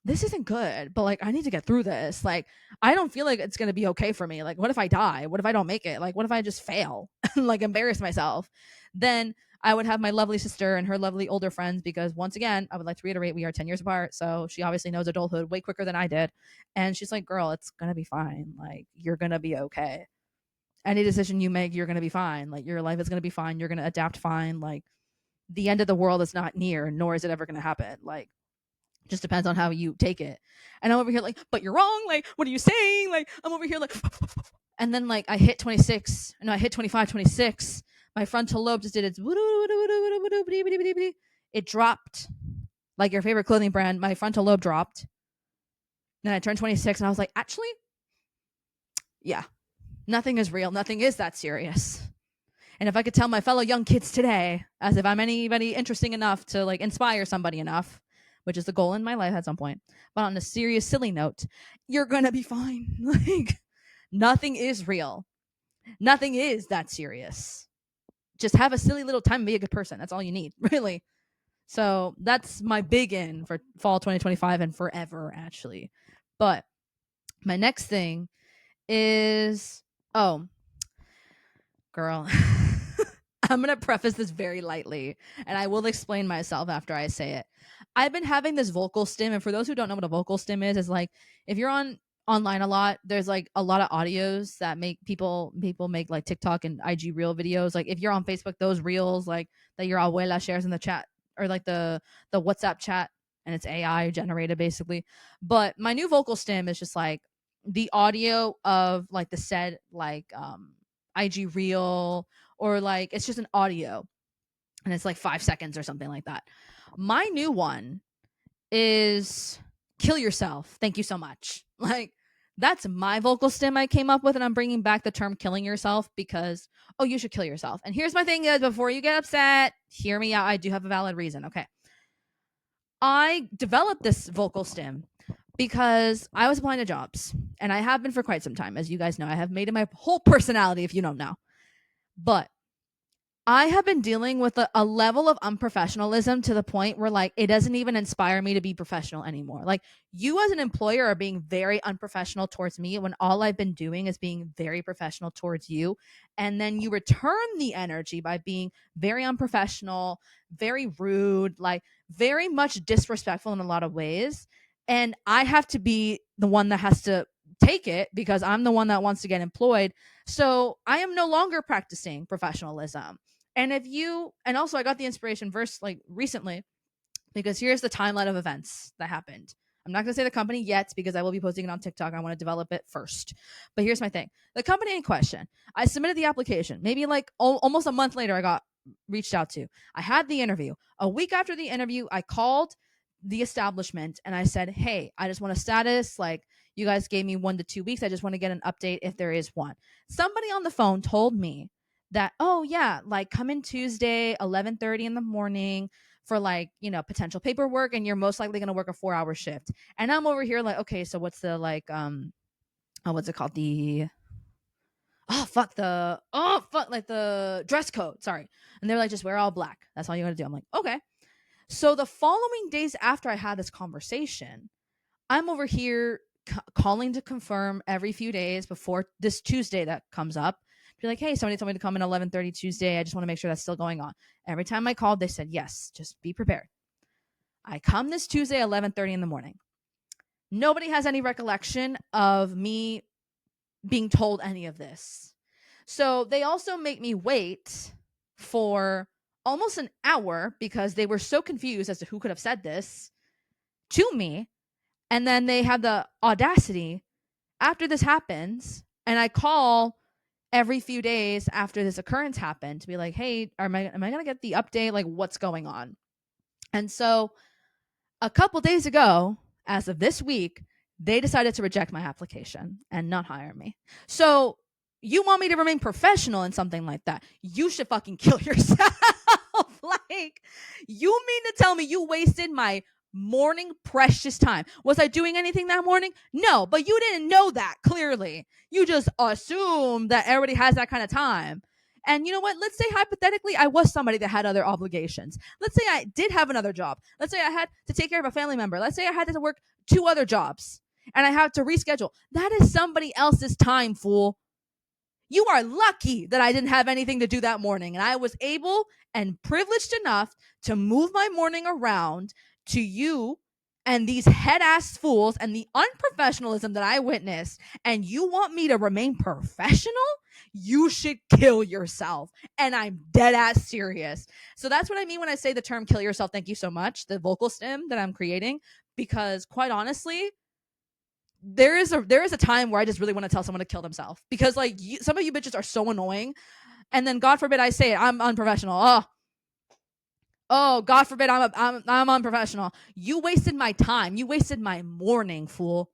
This isn't good, but like, I need to get through this. Like, I don't feel like it's going to be okay for me. Like, what if I die? What if I don't make it? Like, what if I just fail and like embarrass myself? Then I would have my lovely sister and her lovely older friends, because once again, I would like to reiterate, we are 10 years apart. So she obviously knows adulthood way quicker than I did. And she's like, girl, it's going to be fine. Like, you're going to be okay. Any decision you make, you're going to be fine. Like, your life is going to be fine. You're going to adapt fine. Like, the end of the world is not near, nor is it ever going to happen. Like, just depends on how you take it. And I'm over here like, but you're wrong. Like, what are you saying? Like, I'm over here like, and then like I hit 26. No, I hit 25, 26. My frontal lobe just did its, it dropped like your favorite clothing brand. My frontal lobe dropped. Then I turned 26 and I was like, actually, yeah, nothing is real. Nothing is that serious. And if I could tell my fellow young kids today, as if I'm anybody interesting enough to like inspire somebody enough, which is the goal in my life at some point, but on a serious, silly note, you're gonna be fine. Like, nothing is real. Nothing is that serious. Just have a silly little time and be a good person. That's all you need, really. So that's my big in for fall 2025 and forever, actually. But my next thing is, girl, I'm going to preface this very lightly, and I will explain myself after I say it. I've been having this vocal stim, and for those who don't know what a vocal stim is like, if you're online a lot, there's like a lot of audios that make people make like TikTok and IG reel videos. Like, if you're on Facebook, those reels like that your abuela shares in the chat, or like the WhatsApp chat, and it's AI generated basically. But my new vocal stim is just like the audio of like the said like IG reel, or like it's just an audio and it's like 5 seconds or something like that. My new one is kill yourself. Thank you so much. Like that's my vocal stim I came up with, and I'm bringing back the term killing yourself because oh, you should kill yourself. And here's my thing is, before you get upset, hear me out. I do have a valid reason. Okay. I developed this vocal stim because I was applying to jobs, and I have been for quite some time. As you guys know, I have made it my whole personality if you don't know. But I have been dealing with a level of unprofessionalism to the point where like it doesn't even inspire me to be professional anymore. Like you as an employer are being very unprofessional towards me when all I've been doing is being very professional towards you. And then you return the energy by being very unprofessional, very rude, like very much disrespectful in a lot of ways. And I have to be the one that has to take it because I'm the one that wants to get employed. So I am no longer practicing professionalism. And if you, and also I got the inspiration verse like recently because here's the timeline of events that happened. I'm not going to say the company yet because I will be posting it on TikTok. I want to develop it first. But here's my thing. The company in question, I submitted the application. Maybe like almost a month later, I got reached out to. I had the interview. A week after the interview, I called the establishment and I said, hey, I just want a status. Like you guys gave me 1 to 2 weeks. I just want to get an update if there is one. Somebody on the phone told me that, oh yeah, like come in Tuesday, 11:30 in the morning for like, you know, potential paperwork, and you're most likely going to work a 4-hour shift. And I'm over here like, okay, so what's the like what's it called? The like the dress code. Sorry. And they're like, just wear all black. That's all you got to do. I'm like, okay. So the following days after I had this conversation, I'm over here calling to confirm every few days before this Tuesday that comes up. Be like, hey, somebody told me to come in 11:30 Tuesday. I just want to make sure that's still going on. Every time I called, they said, yes, just be prepared. I come this Tuesday, 11:30 in the morning. Nobody has any recollection of me being told any of this. So they also make me wait for almost an hour because they were so confused as to who could have said this to me. And then they have the audacity after this happens, and I call every few days after this occurrence happened to be like, hey, am I going to get the update? Like what's going on? And so a couple days ago, as of this week, they decided to reject my application and not hire me. So you want me to remain professional in something like that? You should fucking kill yourself. Like, you mean to tell me you wasted my morning precious time? Was I doing anything that morning? No, but you didn't know that clearly. You just assume that everybody has that kind of time. And you know what? Let's say hypothetically I was somebody that had other obligations. Let's say I did have another job. Let's say I had to take care of a family member. Let's say I had to work 2 other jobs and I have to reschedule. That is somebody else's time, fool. You are lucky that I didn't have anything to do that morning, and I was able and privileged enough to move my morning around to you and these head-ass fools and the unprofessionalism that I witnessed. And you want me to remain professional? You should kill yourself. And I'm dead-ass serious. So that's what I mean when I say the term kill yourself. Thank you so much. The vocal stim that I'm creating, because quite honestly, there is a time where I just really want to tell someone to kill themselves because like some of you bitches are so annoying, and then God forbid I say it, I'm unprofessional. Oh, God forbid I'm unprofessional. You wasted my time. You wasted my morning, fool.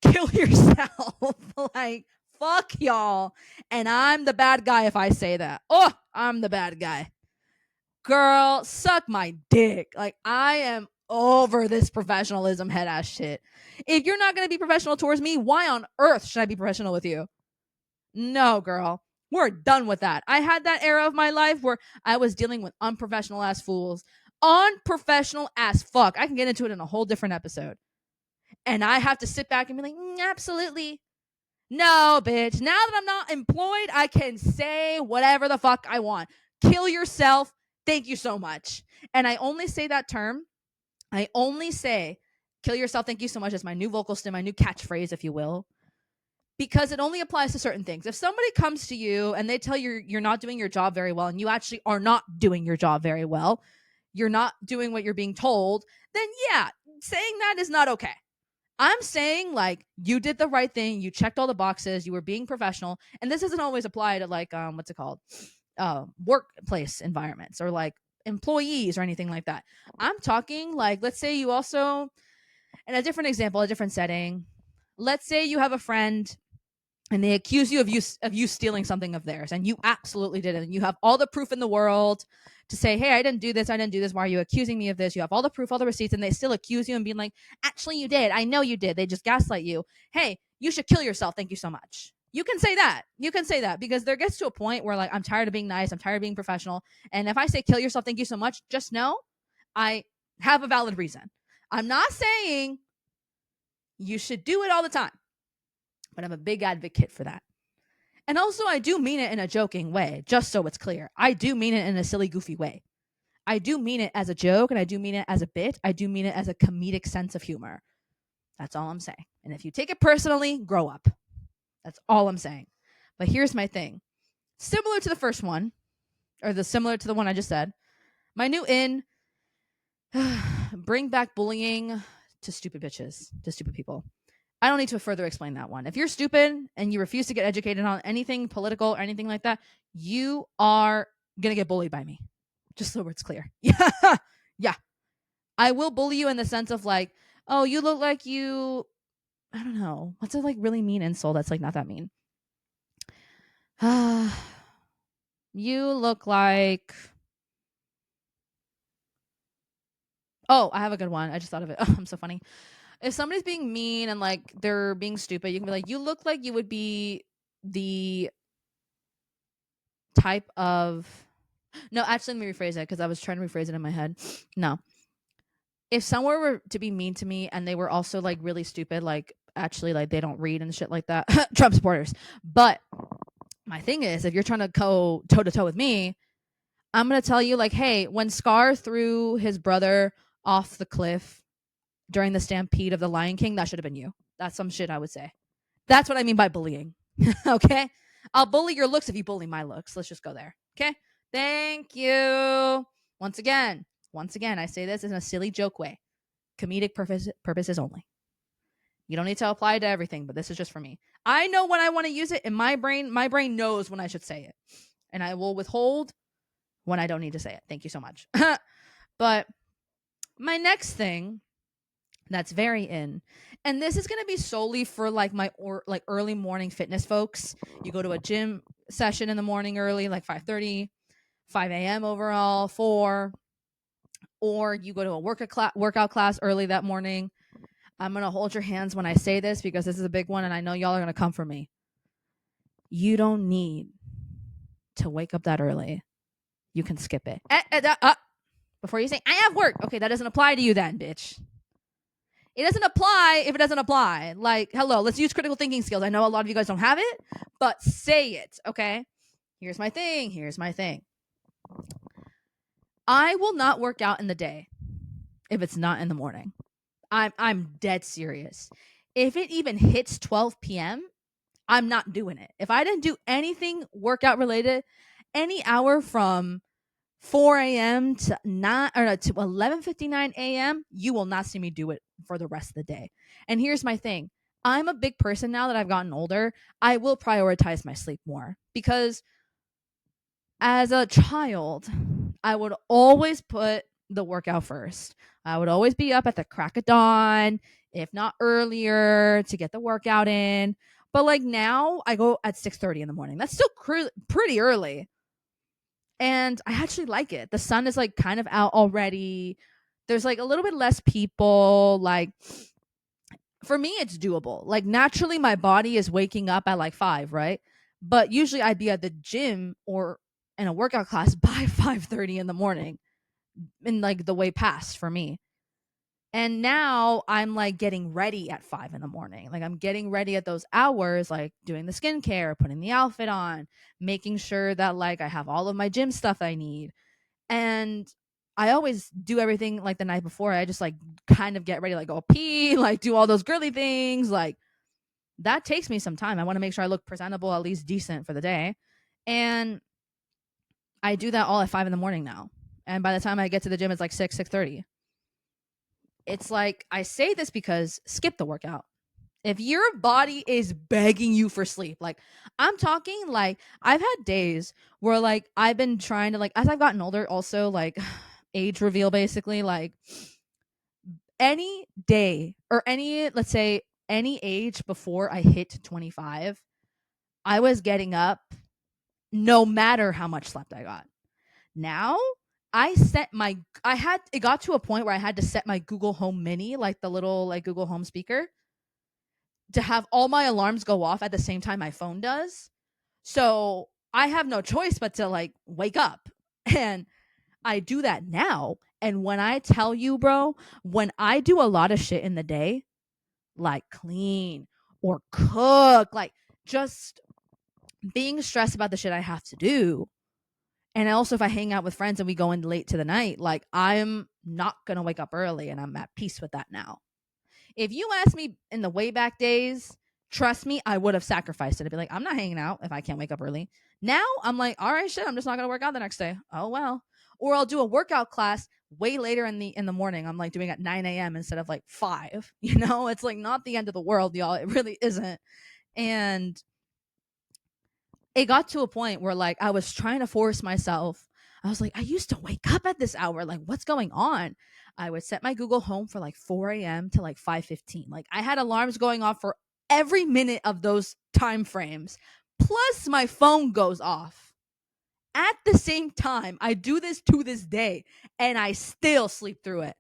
Kill yourself. Like fuck y'all, and I'm the bad guy if I say that. Oh, I'm the bad guy. Girl, suck my dick. Like I am over this professionalism head ass shit. If you're not going to be professional towards me, why on earth should I be professional with you? No, girl. We're done with that. I had that era of my life where I was dealing with unprofessional ass fools. Unprofessional as fuck. I can get into it in a whole different episode. And I have to sit back and be like, absolutely. No, bitch. Now that I'm not employed, I can say whatever the fuck I want. Kill yourself. Thank you so much. And I only say that term. I only say kill yourself. Thank you so much. As my new vocal stim, my new catchphrase, if you will, because it only applies to certain things. If somebody comes to you and they tell you you're not doing your job very well, and you actually are not doing your job very well, you're not doing what you're being told, then yeah, saying that is not okay. I'm saying like you did the right thing, you checked all the boxes, you were being professional, and this doesn't always apply to like what's it called? Workplace environments or like employees or anything like that. I'm talking like let's say you also in a different example, a different setting. Let's say you have a friend and they accuse you of you stealing something of theirs and you absolutely did it and you have all the proof in the world to say, hey, I didn't do this, why are you accusing me of this? You have all the proof, all the receipts, and they still accuse you and being like, actually you did, I know you did, they just gaslight you. Hey, you should kill yourself, thank you so much. You can say that because there gets to a point where like I'm tired of being nice, I'm tired of being professional, and if I say kill yourself, thank you so much, just know I have a valid reason. I'm not saying you should do it all the time, but I'm a big advocate for that. And also, I do mean it in a joking way, just so it's clear. I do mean it in a silly, goofy way. I do mean it as a joke, and I do mean it as a bit. I do mean it as a comedic sense of humor. That's all I'm saying. And if you take it personally, grow up. That's all I'm saying. But here's my thing. Similar to the first one, or similar to the one I just said, my new bring back bullying to stupid bitches, to stupid people. I don't need to further explain that one. If you're stupid and you refuse to get educated on anything political or anything like that, you are going to get bullied by me. Just so it's clear. Yeah. Yeah. I will bully you in the sense of like, oh, you look like you, I don't know. What's a like really mean insult that's like not that mean? You look like, oh, I have a good one. I just thought of it. Oh, I'm so funny. If somebody's being mean and like they're being stupid, you can be like, you look like you would be the type of, no, actually, let me rephrase it because I was trying to rephrase it in my head. No. If someone were to be mean to me and they were also like really stupid, like actually like they don't read and shit like that, Trump supporters. But my thing is, if you're trying to go toe to toe with me, I'm going to tell you like, hey, when Scar threw his brother off the cliff during the stampede of the Lion King, that should have been you. That's some shit I would say. That's what I mean by bullying. Okay? I'll bully your looks if you bully my looks. Let's just go there. Okay? Thank you. Once again, I say this in a silly joke way. Comedic purposes only. You don't need to apply it to everything, but this is just for me. I know when I want to use it in my brain knows when I should say it. And I will withhold when I don't need to say it. Thank you so much. But my next thing that's very in, and this is going to be solely for like my early morning fitness folks. You go to a gym session in the morning early, like 5:30, 5 a.m. overall, 4, or you go to a workout class early that morning. I'm going to hold your hands when I say this because this is a big one and I know y'all are going to come for me. You don't need to wake up that early. You can skip it. Before you say, I have work. Okay, that doesn't apply to you then, bitch. It doesn't apply if it doesn't apply. Like, hello, let's use critical thinking skills. I know a lot of you guys don't have it, but say it, okay? Here's my thing. I will not work out in the day if it's not in the morning. I'm dead serious. If it even hits 12 p.m., I'm not doing it. If I didn't do anything workout related, any hour from 4 a.m. to 11:59 a.m., you will not see me do it for the rest of the day. And here's my thing. I'm a big person now that I've gotten older. I will prioritize my sleep more because as a child, I would always put the workout first. I would always be up at the crack of dawn, if not earlier, to get the workout in. But like now, I go at 6:30 in the morning. That's still pretty early. And I actually like it. The sun is like kind of out already. There's like a little bit less people. Like for me, it's doable. Like naturally, my body is waking up at like 5, right? But usually I'd be at the gym or in a workout class by 5:30 in the morning in like the way past for me. And now I'm like getting ready at 5 in the morning. Like I'm getting ready at those hours, like doing the skincare, putting the outfit on, making sure that like I have all of my gym stuff I need. And I always do everything like the night before. I just like kind of get ready, like go pee, like do all those girly things. Like that takes me some time. I want to make sure I look presentable, at least decent for the day. And I do that all at 5 in the morning now. And by the time I get to the gym, it's like 6:30. It's like, I say this because skip the workout. If your body is begging you for sleep, like, I'm talking, like, I've had days where, like, I've been trying to, like, as I've gotten older, also, like, age reveal, basically, like, any day or any, let's say, any age before I hit 25, I was getting up no matter how much slept I got. Now, it got to a point where I had to set my Google Home Mini, like the little, like, Google Home speaker, to have all my alarms go off at the same time my phone does. So I have no choice but to, like, wake up. And I do that now. And when I tell you, bro, when I do a lot of shit in the day, like clean or cook, like, just being stressed about the shit I have to do. And also, if I hang out with friends and we go in late to the night, like, I'm not going to wake up early, and I'm at peace with that now. If you asked me in the way back days, trust me, I would have sacrificed it. I'd be like, I'm not hanging out if I can't wake up early. Now I'm like, all right, shit, I'm just not gonna work out the next day. Oh well. Or I'll do a workout class way later in the morning. I'm like doing at 9 a.m. instead of like 5. It's like not the end of the world, y'all. It really isn't. And it got to a point where, like, I was trying to force myself. I was like, I used to wake up at this hour. Like, what's going on? I would set my Google Home for like 4 a.m. to like 5:15. Like, I had alarms going off for every minute of those time frames. Plus, my phone goes off at the same time. I do this to this day, and I still sleep through it.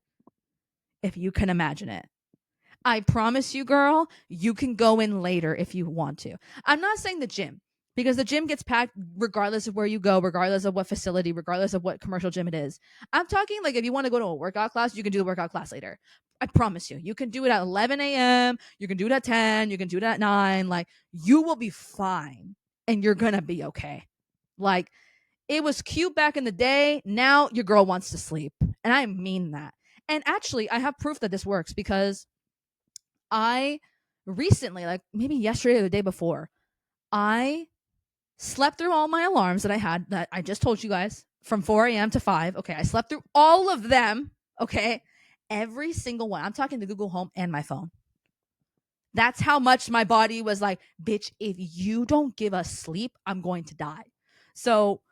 If you can imagine it. I promise you, girl, you can go in later if you want to. I'm not saying the gym, because the gym gets packed regardless of where you go, regardless of what facility, regardless of what commercial gym it is. I'm talking, like, if you want to go to a workout class, you can do the workout class later. I promise you. You can do it at 11 a.m. You can do it at 10. You can do it at 9. Like, you will be fine, and you're going to be okay. Like, it was cute back in the day. Now your girl wants to sleep. And I mean that. And actually, I have proof that this works, because I recently, like maybe yesterday or the day before, I slept through all my alarms that I had, that I just told you guys, from 4 a.m. to 5. Okay, I slept through all of them. Okay, every single one. I'm talking the Google Home and my phone. That's how much my body was like, bitch, if you don't give us sleep, I'm going to die. So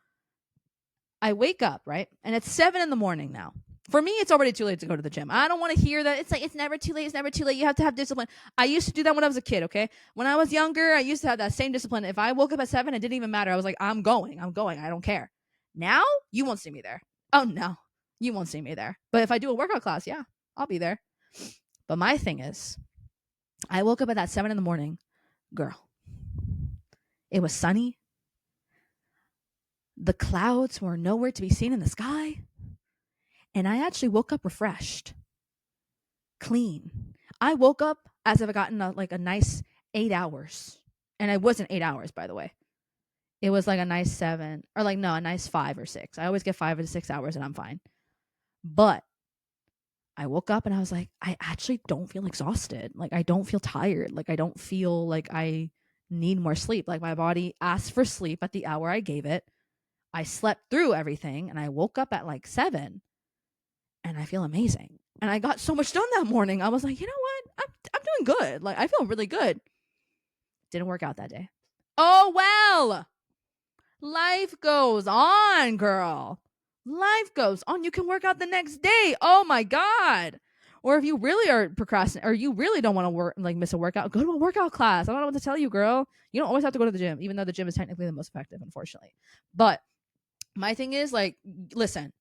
I wake up, right? And it's 7 in the morning now. For me, it's already too late to go to the gym. I don't want to hear that. It's like, it's never too late. It's never too late. You have to have discipline. I used to do that when I was a kid, okay? When I was younger, I used to have that same discipline. If I woke up at 7, it didn't even matter. I was like, I'm going. I don't care. Now, you won't see me there. Oh, no. You won't see me there. But if I do a workout class, yeah, I'll be there. But my thing is, I woke up at that 7 in the morning. Girl, it was sunny. The clouds were nowhere to be seen in the sky. And I actually woke up refreshed, clean. I woke up as if I gotten a nice 8 hours. And it wasn't 8 hours, by the way. It was like a nice 7, or like, no, a nice 5 or 6. I always get 5 to 6 hours and I'm fine. But I woke up and I was like, I actually don't feel exhausted. Like, I don't feel tired. Like, I don't feel like I need more sleep. Like, my body asked for sleep at the hour I gave it. I slept through everything and I woke up at like 7 and I feel amazing. And I got so much done that morning. I was like, you know what? I'm doing good. Like, I feel really good. Didn't work out that day. Oh, well. Life goes on, girl. Life goes on. You can work out the next day. Oh my God. Or if you really are procrastinating, or you really don't want to work, like, miss a workout, go to a workout class. I don't know what to tell you, girl. You don't always have to go to the gym, even though the gym is technically the most effective, unfortunately. But my thing is, like, listen,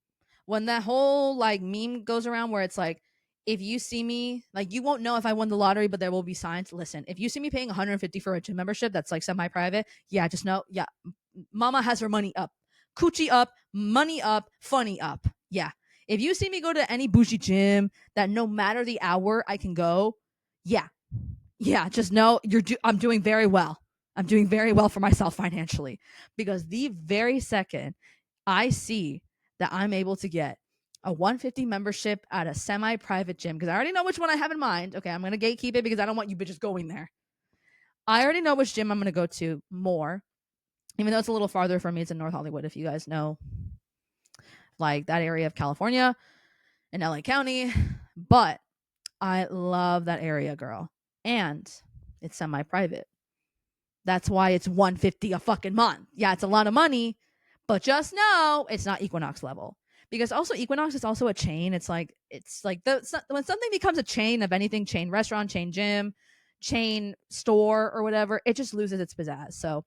when that whole, like, meme goes around where it's like, if you see me, like, you won't know if I won the lottery, but there will be signs. Listen, if you see me paying $150 for a gym membership that's like semi-private, yeah, just know, yeah, mama has her money up. Coochie up, money up, funny up. Yeah. If you see me go to any bougie gym that no matter the hour I can go, yeah. Yeah, just know I'm doing very well. I'm doing very well for myself financially, because the very second I see that I'm able to get a 150 membership at a semi-private gym, because I already know which one I have in mind. Okay, I'm going to gatekeep it because I don't want you bitches going there. I already know which gym I'm going to go to more, even though it's a little farther from me. It's in North Hollywood, if you guys know like that area of California in LA County, but I love that area, girl. And it's semi-private. That's why it's $150 a fucking month. Yeah, it's a lot of money, but just know it's not Equinox level. Because also Equinox is also a chain. It's like when something becomes a chain of anything, chain restaurant, chain gym, chain store or whatever, it just loses its pizzazz. So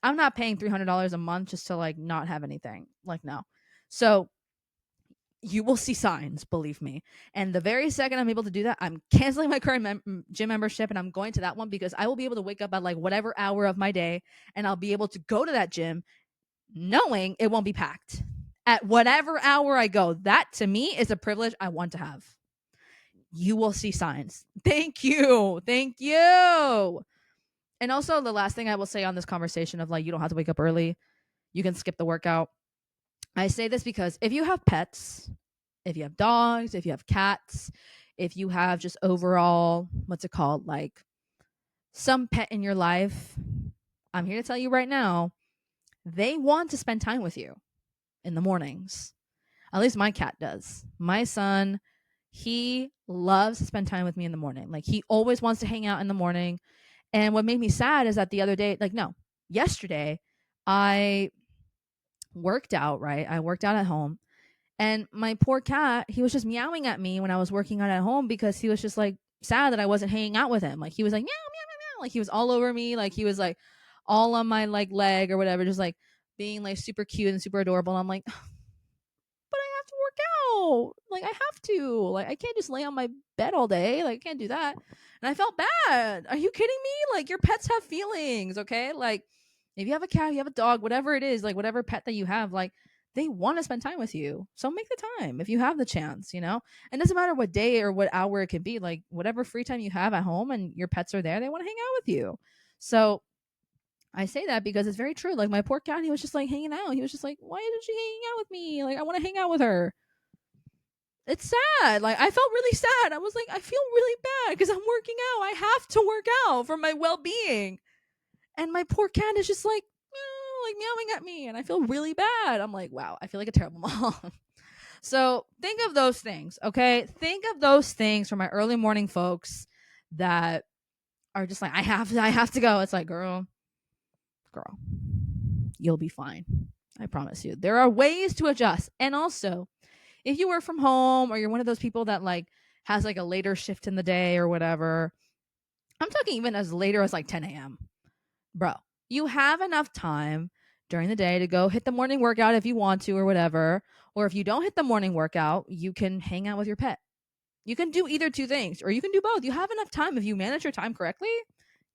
I'm not paying $300 a month just to like not have anything. Like no. So you will see signs, believe me. And the very second I'm able to do that, I'm canceling my current gym membership and I'm going to that one because I will be able to wake up at like whatever hour of my day and I'll be able to go to that gym knowing it won't be packed at whatever hour I go. That to me is a privilege I want to have. You will see signs. Thank you. Thank you. And also the last thing I will say on this conversation of like, you don't have to wake up early. You can skip the workout. I say this because if you have pets, if you have dogs, if you have cats, if you have just overall, what's it called? Like some pet in your life, I'm here to tell you right now, they want to spend time with you in the mornings. At least my cat does. My son, he loves to spend time with me in the morning. Like he always wants to hang out in the morning. And what made me sad is that the other day, yesterday, I worked out, right? I worked out at home. And my poor cat, he was just meowing at me when I was working out at home because he was just like sad that I wasn't hanging out with him. Like he was like meow, meow, meow, meow. Like he was all over me. Like he was like all on my like leg or whatever, just like being like super cute and super adorable. And I'm like, but I have to work out. Like I have to. Like I can't just lay on my bed all day. Like I can't do that. And I felt bad. Are you kidding me? Like your pets have feelings, okay? Like if you have a cat, you have a dog, whatever it is, like whatever pet that you have, like they want to spend time with you. So make the time if you have the chance, you know? And it doesn't matter what day or what hour it can be, like whatever free time you have at home and your pets are there, they want to hang out with you. So I say that because it's very true. Like my poor cat, he was just like hanging out. He was just like, why isn't she hanging out with me? Like I want to hang out with her. It's sad. Like I felt really sad. I was like, I feel really bad because I'm working out. I have to work out for my well-being. And my poor cat is just like meowing at me and I feel really bad. I'm like, wow, I feel like a terrible mom. So think of those things, okay? Think of those things for my early morning folks that are just like, I have to go. It's like, girl, you'll be fine. I promise you. There are ways to adjust. And also, if you work from home or you're one of those people that like has like a later shift in the day or whatever, I'm talking even as later as like 10 a.m. Bro, you have enough time during the day to go hit the morning workout if you want to or whatever. Or if you don't hit the morning workout, you can hang out with your pet. You can do either two things or you can do both. You have enough time. If you manage your time correctly,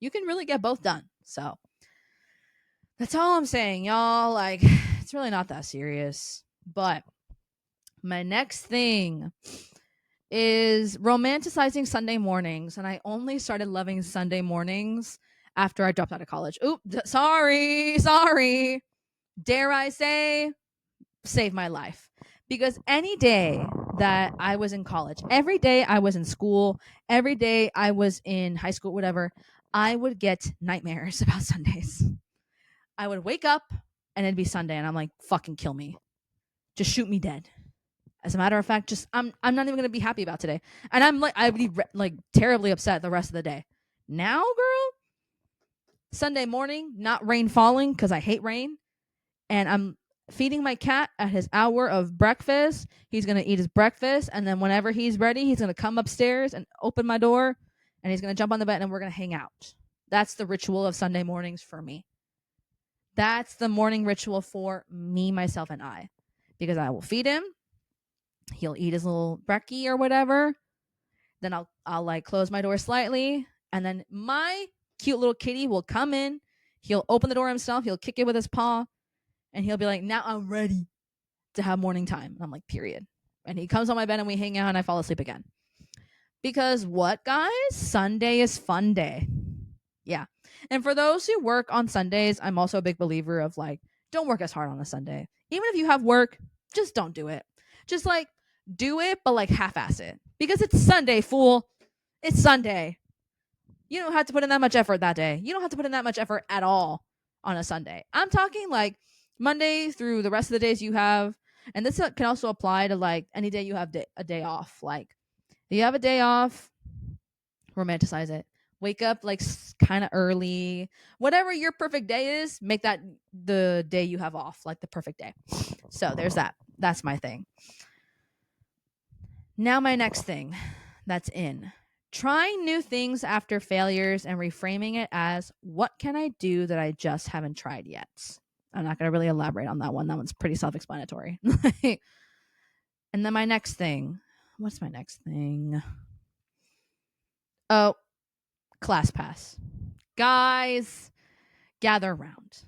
you can really get both done. So that's all I'm saying, y'all. Like, it's really not that serious. But my next thing is romanticizing Sunday mornings. And I only started loving Sunday mornings after I dropped out of college. Oops, sorry. Dare I say, saved my life. Because any day that I was in college, every day I was in school, every day I was in high school, whatever, I would get nightmares about Sundays. I would wake up and it'd be Sunday and I'm like, fucking kill me. Just shoot me dead. As a matter of fact, just I'm not even gonna be happy about today. And I'd be like terribly upset the rest of the day. Now, girl, Sunday morning, not rain falling because I hate rain, and I'm feeding my cat at his hour of breakfast. He's gonna eat his breakfast, and then whenever he's ready, he's gonna come upstairs and open my door, and he's gonna jump on the bed and we're gonna hang out. That's the ritual of Sunday mornings for me. That's the morning ritual for me, myself, and I, because I will feed him. He'll eat his little brekkie or whatever. Then I'll like close my door slightly, and then my cute little kitty will come in. He'll open the door himself. He'll kick it with his paw, and he'll be like, "Now I'm ready to have morning time." And I'm like, "Period." And he comes on my bed, and we hang out, and I fall asleep again. Because what, guys? Sunday is fun day. Yeah. And for those who work on Sundays, I'm also a big believer of like, don't work as hard on a Sunday. Even if you have work, just don't do it. Just like do it, but like half-ass it. Because it's Sunday, fool. It's Sunday. You don't have to put in that much effort that day. You don't have to put in that much effort at all on a Sunday. I'm talking like Monday through the rest of the days you have. And this can also apply to like any day you have a day off. Like, you have a day off, romanticize it. Wake up like kind of early. Whatever your perfect day is, make that the day you have off like the perfect day. So there's that. That's my thing. Now my next thing that's in. Trying new things after failures and reframing it as, what can I do that I just haven't tried yet? I'm not going to really elaborate on that one. That one's pretty self-explanatory. And then my next thing. What's my next thing? Oh, ClassPass. Guys, gather around.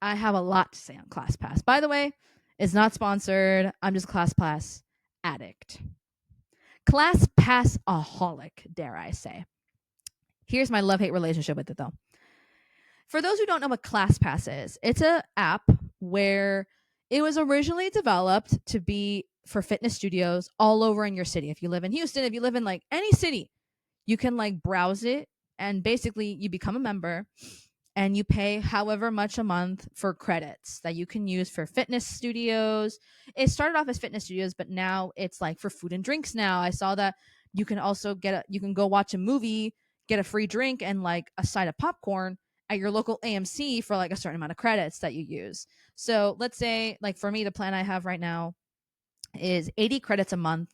I have a lot to say on ClassPass. By the way, it's not sponsored. I'm just ClassPass addict. ClassPass-aholic, dare I say. Here's my love-hate relationship with it, though. For those who don't know what ClassPass is, it's an app where it was originally developed to be for fitness studios all over in your city. If you live in Houston, if you live in like any city, you can like browse it, and basically you become a member and you pay however much a month for credits that you can use for fitness studios. It started off as fitness studios, but now it's like for food and drinks now. I saw that you can also you can go watch a movie, get a free drink and like a side of popcorn at your local AMC for like a certain amount of credits that you use. So let's say like for me, the plan I have right now is 80 credits a month,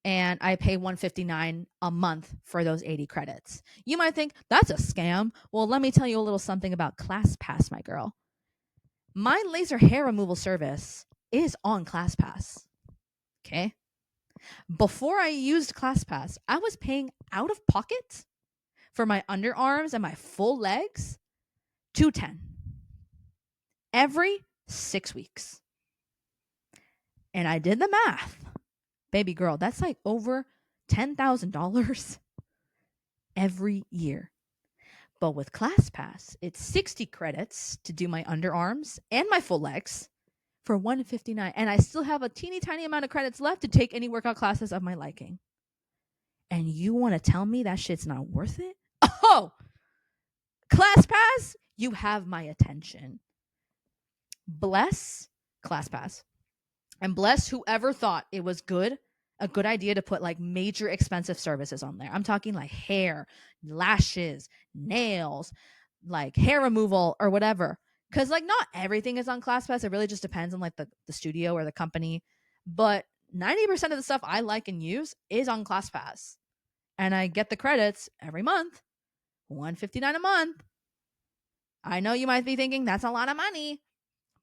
and I pay $159 a month for those 80 credits. You might think that's a scam. Well, let me tell you a little something about ClassPass, my girl. My laser hair removal service is on ClassPass. Okay? Before I used ClassPass, I was paying out of pocket for my underarms and my full legs $210 every 6 weeks. And I did the math. Baby girl, that's like over $10,000 every year. But with ClassPass, it's 60 credits to do my underarms and my full legs for $159. And I still have a teeny tiny amount of credits left to take any workout classes of my liking. And you want to tell me that shit's not worth it? Oh, ClassPass, you have my attention. Bless ClassPass. And bless whoever thought it was a good idea to put like major expensive services on there. I'm talking like hair, lashes, nails, like hair removal or whatever. Because like not everything is on ClassPass. It really just depends on like the studio or the company. But 90% of the stuff I like and use is on ClassPass. And I get the credits every month, $159 a month. I know you might be thinking that's a lot of money,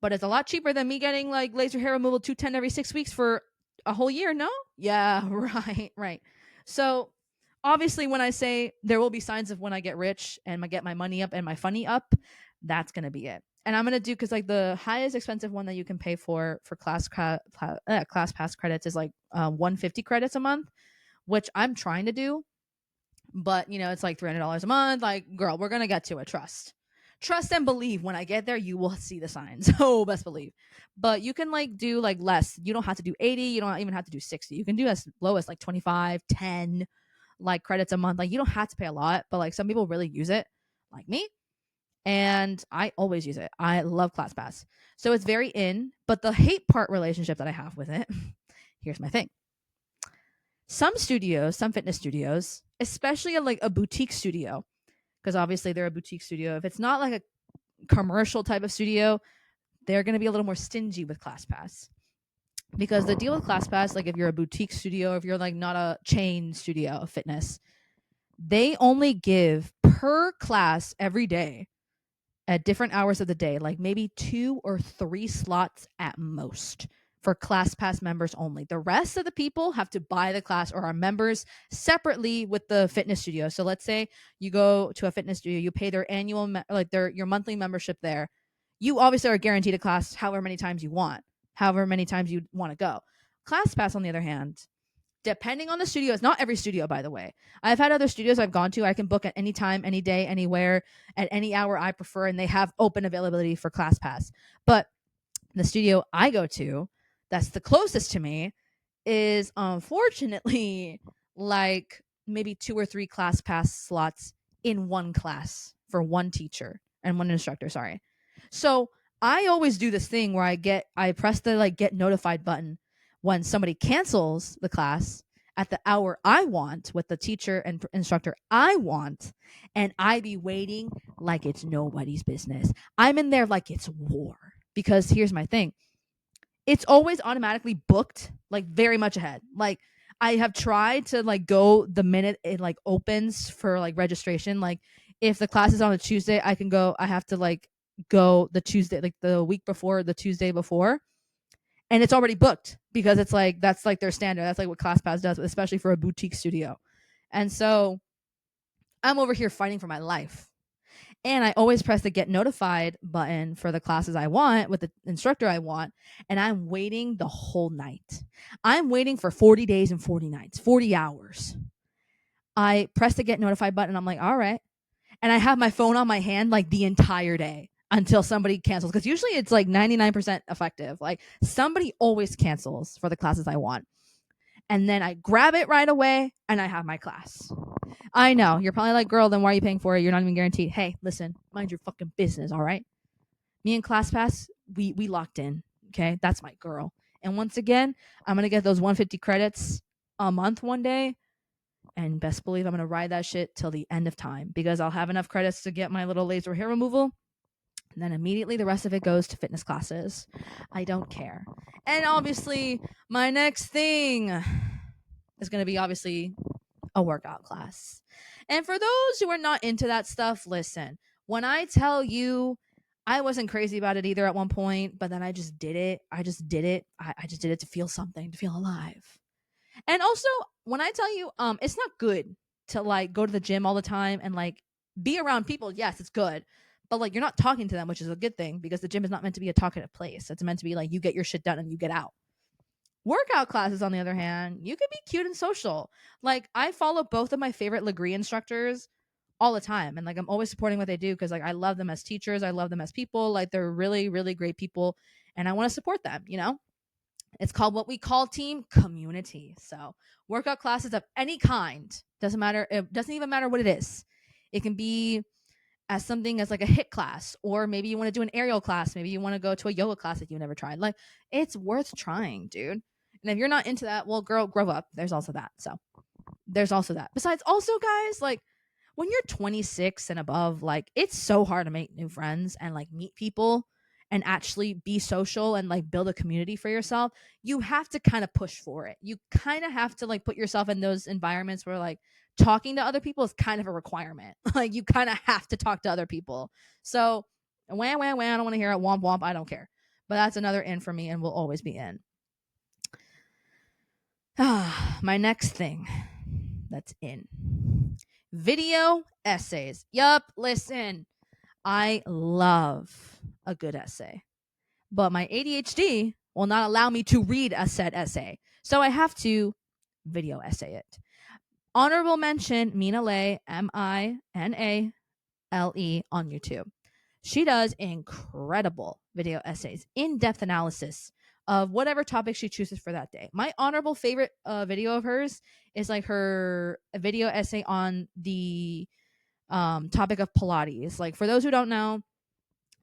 but it's a lot cheaper than me getting like laser hair removal $210 every 6 weeks for a whole year. No? Yeah, right. So obviously when I say there will be signs of when I get rich and I get my money up and my funny up, that's going to be it. And I'm going to do, because like the highest expensive one that you can pay for ClassPass credits is like 150 credits a month, which I'm trying to do. But, you know, it's like $300 a month. Like, girl, we're going to get to it. Trust and believe. When I get there, you will see the signs. Oh, best believe. But you can like do like less. You don't have to do 80. You don't even have to do 60. You can do as low as like 25, 10 like credits a month. Like, you don't have to pay a lot, but like some people really use it, like me. And I always use it. I love ClassPass. So it's very in, but the hate part relationship that I have with it, here's my thing. Some studios, some fitness studios, especially like a boutique studio, because obviously they're a boutique studio. If it's not like a commercial type of studio, they're going to be a little more stingy with ClassPass. Because the deal with ClassPass, like if you're a boutique studio, if you're like not a chain studio of fitness, they only give per class every day at different hours of the day, like maybe 2 or 3 slots at most for ClassPass members only. The rest of the people have to buy the class or are members separately with the fitness studio. So let's say you go to a fitness studio, you pay their annual, your monthly membership there. You obviously are guaranteed a class however many times you want to go. ClassPass, on the other hand, depending on the studio, it's not every studio, by the way. I've had other studios I've gone to. I can book at any time, any day, anywhere, at any hour I prefer, and they have open availability for ClassPass. But the studio I go to, that's the closest to me, is unfortunately like maybe 2 or 3 ClassPass slots in one class for one teacher and one instructor. Sorry. So I always do this thing where I press the like get notified button when somebody cancels the class at the hour I want with the teacher and instructor I want, and I be waiting like it's nobody's business. I'm in there like it's war, because here's my thing. It's always automatically booked like very much ahead. Like I have tried to like go the minute it like opens for like registration. Like if the class is on a Tuesday, I can go. I have to like go the Tuesday, like the week before, the Tuesday before, and it's already booked because it's like that's like their standard. That's like what ClassPass does, especially for a boutique studio. And so I'm over here fighting for my life. And I always press the get notified button for the classes I want with the instructor I want. And I'm waiting the whole night. I'm waiting for 40 days and 40 nights, 40 hours. I press the get notified button. I'm like, all right. And I have my phone on my hand like the entire day until somebody cancels. Because usually it's like 99% effective. Like somebody always cancels for the classes I want. And then I grab it right away and I have my class. I know. You're probably like, girl, then why are you paying for it? You're not even guaranteed. Hey, listen, mind your fucking business, all right? Me and ClassPass, we locked in. Okay. That's my girl. And once again, I'm gonna get those 150 credits a month one day. And best believe I'm gonna ride that shit till the end of time, because I'll have enough credits to get my little laser hair removal. And then immediately the rest of it goes to fitness classes. I don't care. And obviously, my next thing is gonna be obviously a workout class. And for those who are not into that stuff, listen, when I tell you I wasn't crazy about it either at one point, but then I just did it. I just did it. I just did it to feel something, to feel alive. And also, when I tell you, it's not good to like go to the gym all the time and like be around people. Yes, it's good. But like you're not talking to them, which is a good thing, because the gym is not meant to be a talkative place. It's meant to be like you get your shit done and you get out. Workout classes, on the other hand, you can be cute and social. Like I follow both of my favorite Legree instructors all the time, and like I'm always supporting what they do because like I love them as teachers, I love them as people. Like they're really, really great people, and I want to support them. You know, it's called what we call team community. So workout classes of any kind, doesn't matter. It doesn't even matter what it is. It can be as something as like a HIIT class, or maybe you want to do an aerial class, maybe you want to go to a yoga class that you've never tried. Like it's worth trying, dude. And if you're not into that, well, girl, grow up. There's also that. So there's also that. Besides, also, guys, like when you're 26 and above, like it's so hard to make new friends and like meet people and actually be social and like build a community for yourself. You have to kind of push for it. You kind of have to like put yourself in those environments where like talking to other people is kind of a requirement. Like you kind of have to talk to other people. So wham, wham, wham, I don't want to hear it. Womp, womp. I don't care. But that's another in for me and will always be in. My next thing that's in video essays. Yup, listen, I love a good essay, but my ADHD will not allow me to read a said essay. So I have to video essay it. Honorable mention Mina Lay, MINALE, on YouTube. She does incredible video essays, in-depth analysis of whatever topic she chooses for that day. My honorable favorite video of hers is like her video essay on the topic of Pilates. Like for those who don't know,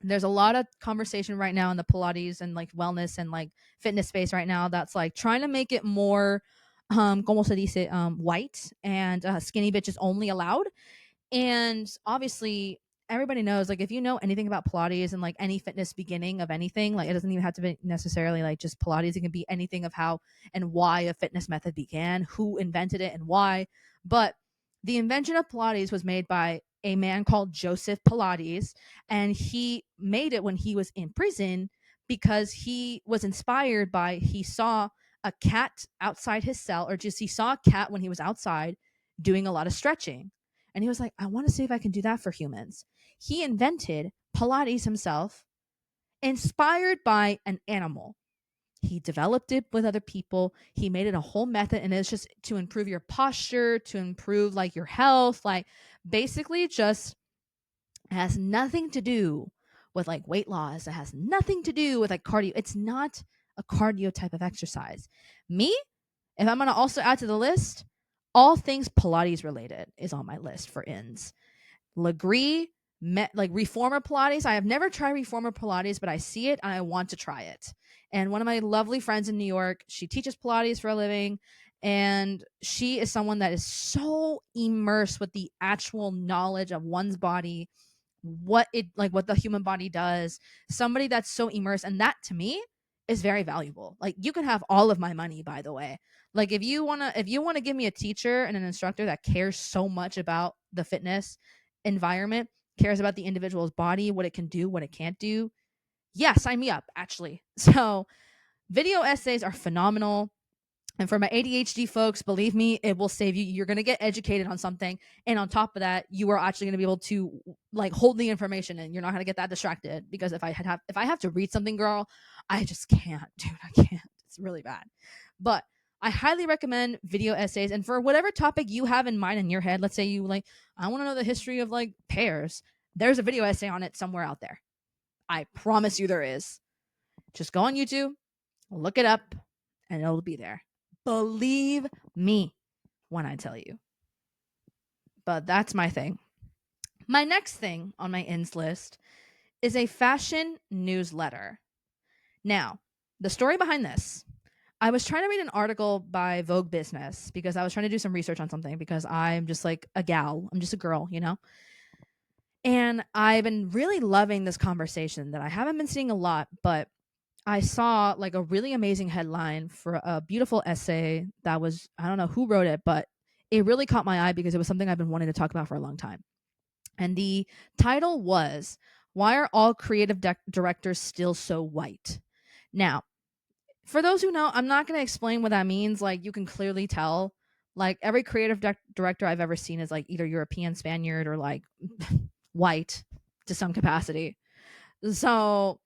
there's a lot of conversation right now in the Pilates and like wellness and like fitness space right now that's like trying to make it more como se dice, white and skinny bitches only allowed. And obviously, everybody knows, like, if you know anything about Pilates and like any fitness beginning of anything, like, it doesn't even have to be necessarily like just Pilates. It can be anything of how and why a fitness method began, who invented it, and why. But the invention of Pilates was made by a man called Joseph Pilates, and he made it when he was in prison because he was inspired by he saw a cat outside his cell, or just he saw a cat when he was outside doing a lot of stretching. And he was like, I want to see if I can do that for humans. He invented Pilates himself, inspired by an animal. He developed it with other people. He made it a whole method, and it's just to improve your posture, to improve like your health, like basically just has nothing to do with like weight loss. It has nothing to do with like cardio. It's not a cardio type of exercise. Me, if I'm going to also add to the list, all things Pilates related is on my list for ins. Legree, like reformer Pilates. I have never tried reformer Pilates, but I see it and I want to try it. And one of my lovely friends in New York, she teaches Pilates for a living, and she is someone that is so immersed with the actual knowledge of one's body, what the human body does. Somebody that's so immersed, and that to me is very valuable. Like, you can have all of my money, by the way. Like, if you want to give me a teacher and an instructor that cares so much about the fitness environment, cares about the individual's body, what it can do, what it can't do, yeah, sign me up, actually. So video essays are phenomenal. And for my ADHD folks, believe me, it will save you. You're going to get educated on something. And on top of that, you are actually going to be able to like hold the information, and you're not going to get that distracted. Because if I have to read something, girl, I just can't, dude. I can't. It's really bad. But I highly recommend video essays. And for whatever topic you have in mind in your head, let's say you like, I want to know the history of like pears. There's a video essay on it somewhere out there. I promise you there is. Just go on YouTube, look it up, and it'll be there. Believe me when I tell you. But that's my thing. My next thing on my ins list is a fashion newsletter. Now, the story behind this, I was trying to read an article by Vogue Business because I was trying to do some research on something, because I'm just like a gal. I'm just a girl, you know? And I've been really loving this conversation that I haven't been seeing a lot, but I saw like a really amazing headline for a beautiful essay that was, I don't know who wrote it, but it really caught my eye because it was something I've been wanting to talk about for a long time. And the title was, "Why Are All Creative Directors Still So White?" Now, for those who know, I'm not going to explain what that means. Like, you can clearly tell, like, every creative director I've ever seen is like either European, Spaniard, or like white to some capacity. So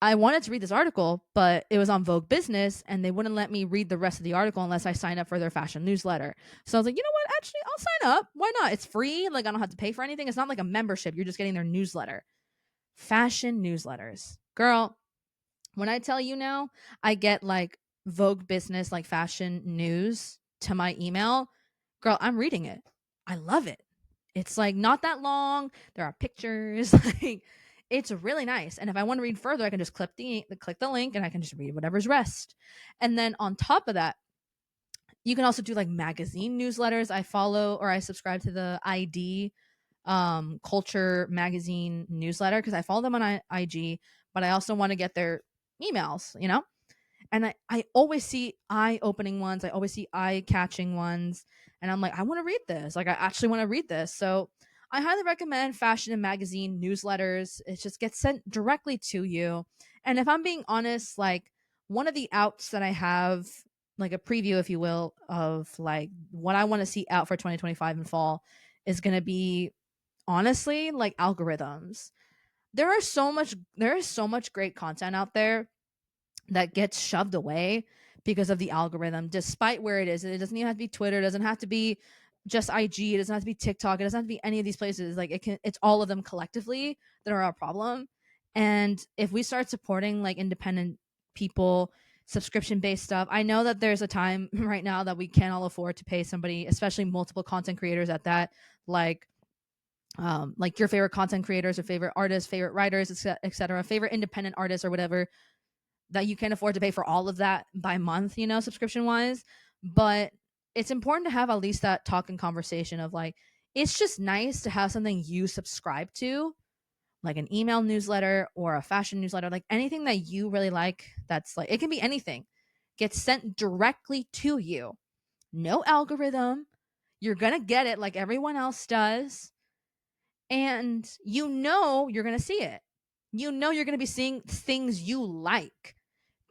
I wanted to read this article, but it was on Vogue Business, and they wouldn't let me read the rest of the article unless I signed up for their fashion newsletter. So I was like, you know what? Actually, I'll sign up. Why not? It's free. Like, I don't have to pay for anything. It's not like a membership. You're just getting their newsletter. Fashion newsletters. Girl, when I tell you now, I get like Vogue Business, like fashion news to my email. Girl, I'm reading it. I love it. It's like not that long. There are pictures. Like, it's really nice. And if I want to read further, I can just click the link, and I can just read whatever's rest. And then on top of that, you can also do like magazine newsletters. I follow, or I subscribe to the ID culture magazine newsletter because I follow them on IG, but I also want to get their emails, you know? And I always see eye-opening ones. I always see eye-catching ones. And I'm like, I want to read this. Like, I actually want to read this. So I highly recommend fashion and magazine newsletters. It just gets sent directly to you. And if I'm being honest, like, one of the outs that I have, like a preview, if you will, of like what I want to see out for 2025 in fall is going to be, honestly, like algorithms. There is so much great content out there that gets shoved away because of the algorithm, despite where it is. It doesn't even have to be Twitter. It doesn't have to be just IG. It doesn't have to be TikTok. It doesn't have to be any of these places. Like, it's all of them collectively that are our problem. And if we start supporting like independent people, subscription based stuff, I know that there's a time right now that we can't all afford to pay somebody, especially multiple content creators at that, like your favorite content creators or favorite artists, favorite writers, etc., favorite independent artists or whatever, that you can afford to pay for all of that by month, you know, subscription wise. But it's important to have at least that talk and conversation of like, it's just nice to have something you subscribe to, like an email newsletter or a fashion newsletter, like anything that you really like. That's like, it can be anything, gets sent directly to you. No algorithm. You're going to get it like everyone else does. And you know you're going to see it. You know you're going to be seeing things you like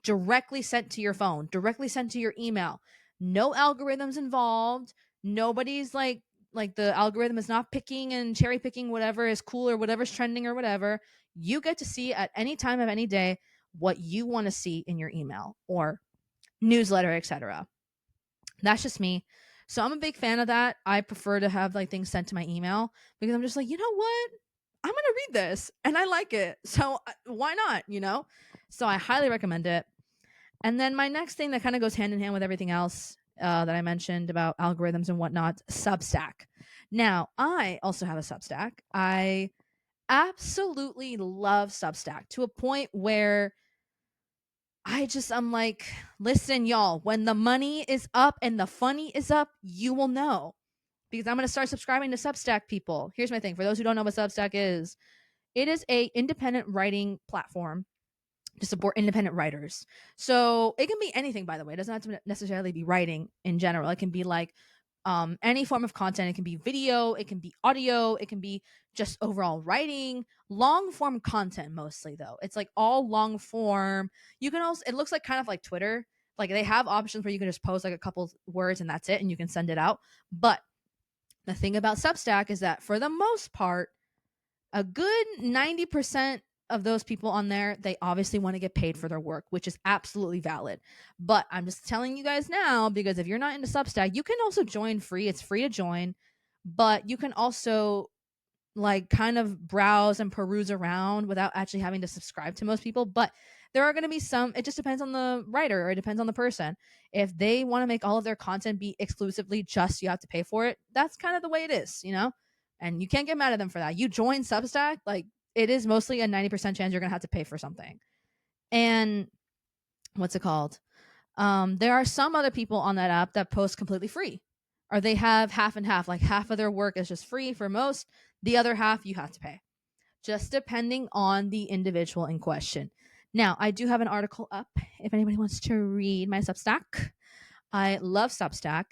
directly sent to your phone, directly sent to your email. No algorithms involved. Nobody's like the algorithm is not picking and cherry picking whatever is cool or whatever's trending or whatever. You get to see at any time of any day what you want to see in your email or newsletter, etc. That's just me. So I'm a big fan of that. I prefer to have like things sent to my email because I'm just like, you know what? I'm going to read this and I like it. So why not, you know? So I highly recommend it. And then my next thing that kind of goes hand in hand with everything else that I mentioned about algorithms and whatnot, Substack. Now, I also have a Substack. I absolutely love Substack to a point where I'm like, listen, y'all, when the money is up and the funny is up, you will know. Because I'm going to start subscribing to Substack, people. Here's my thing. For those who don't know what Substack is, it is a independent writing platform to support independent writers. So it can be anything, by the way. It doesn't have to necessarily be writing in general. It can be like any form of content. It can be video, it can be audio, it can be just overall writing, long form content mostly though. It's like all long form. You can also, it looks like kind of like Twitter. Like they have options where you can just post like a couple words and that's it, and you can send it out. But the thing about Substack is that for the most part, a good 90% of those people on there, they obviously want to get paid for their work, which is absolutely valid. But I'm just telling you guys now, because if you're not into Substack, you can also join free. It's free to join, but you can also like kind of browse and peruse around without actually having to subscribe to most people. But there are going to be some, it just depends on the writer, or it depends on the person. If they want to make all of their content be exclusively just you have to pay for it, that's kind of the way it is, you know? And you can't get mad at them for that. You join Substack, like it is mostly a 90% chance you're going to have to pay for something. And what's it called? There are some other people on that app that post completely free, or they have half and half, like half of their work is just free for most, the other half you have to pay, just depending on the individual in question. Now, I do have an article up if anybody wants to read my Substack. I love Substack,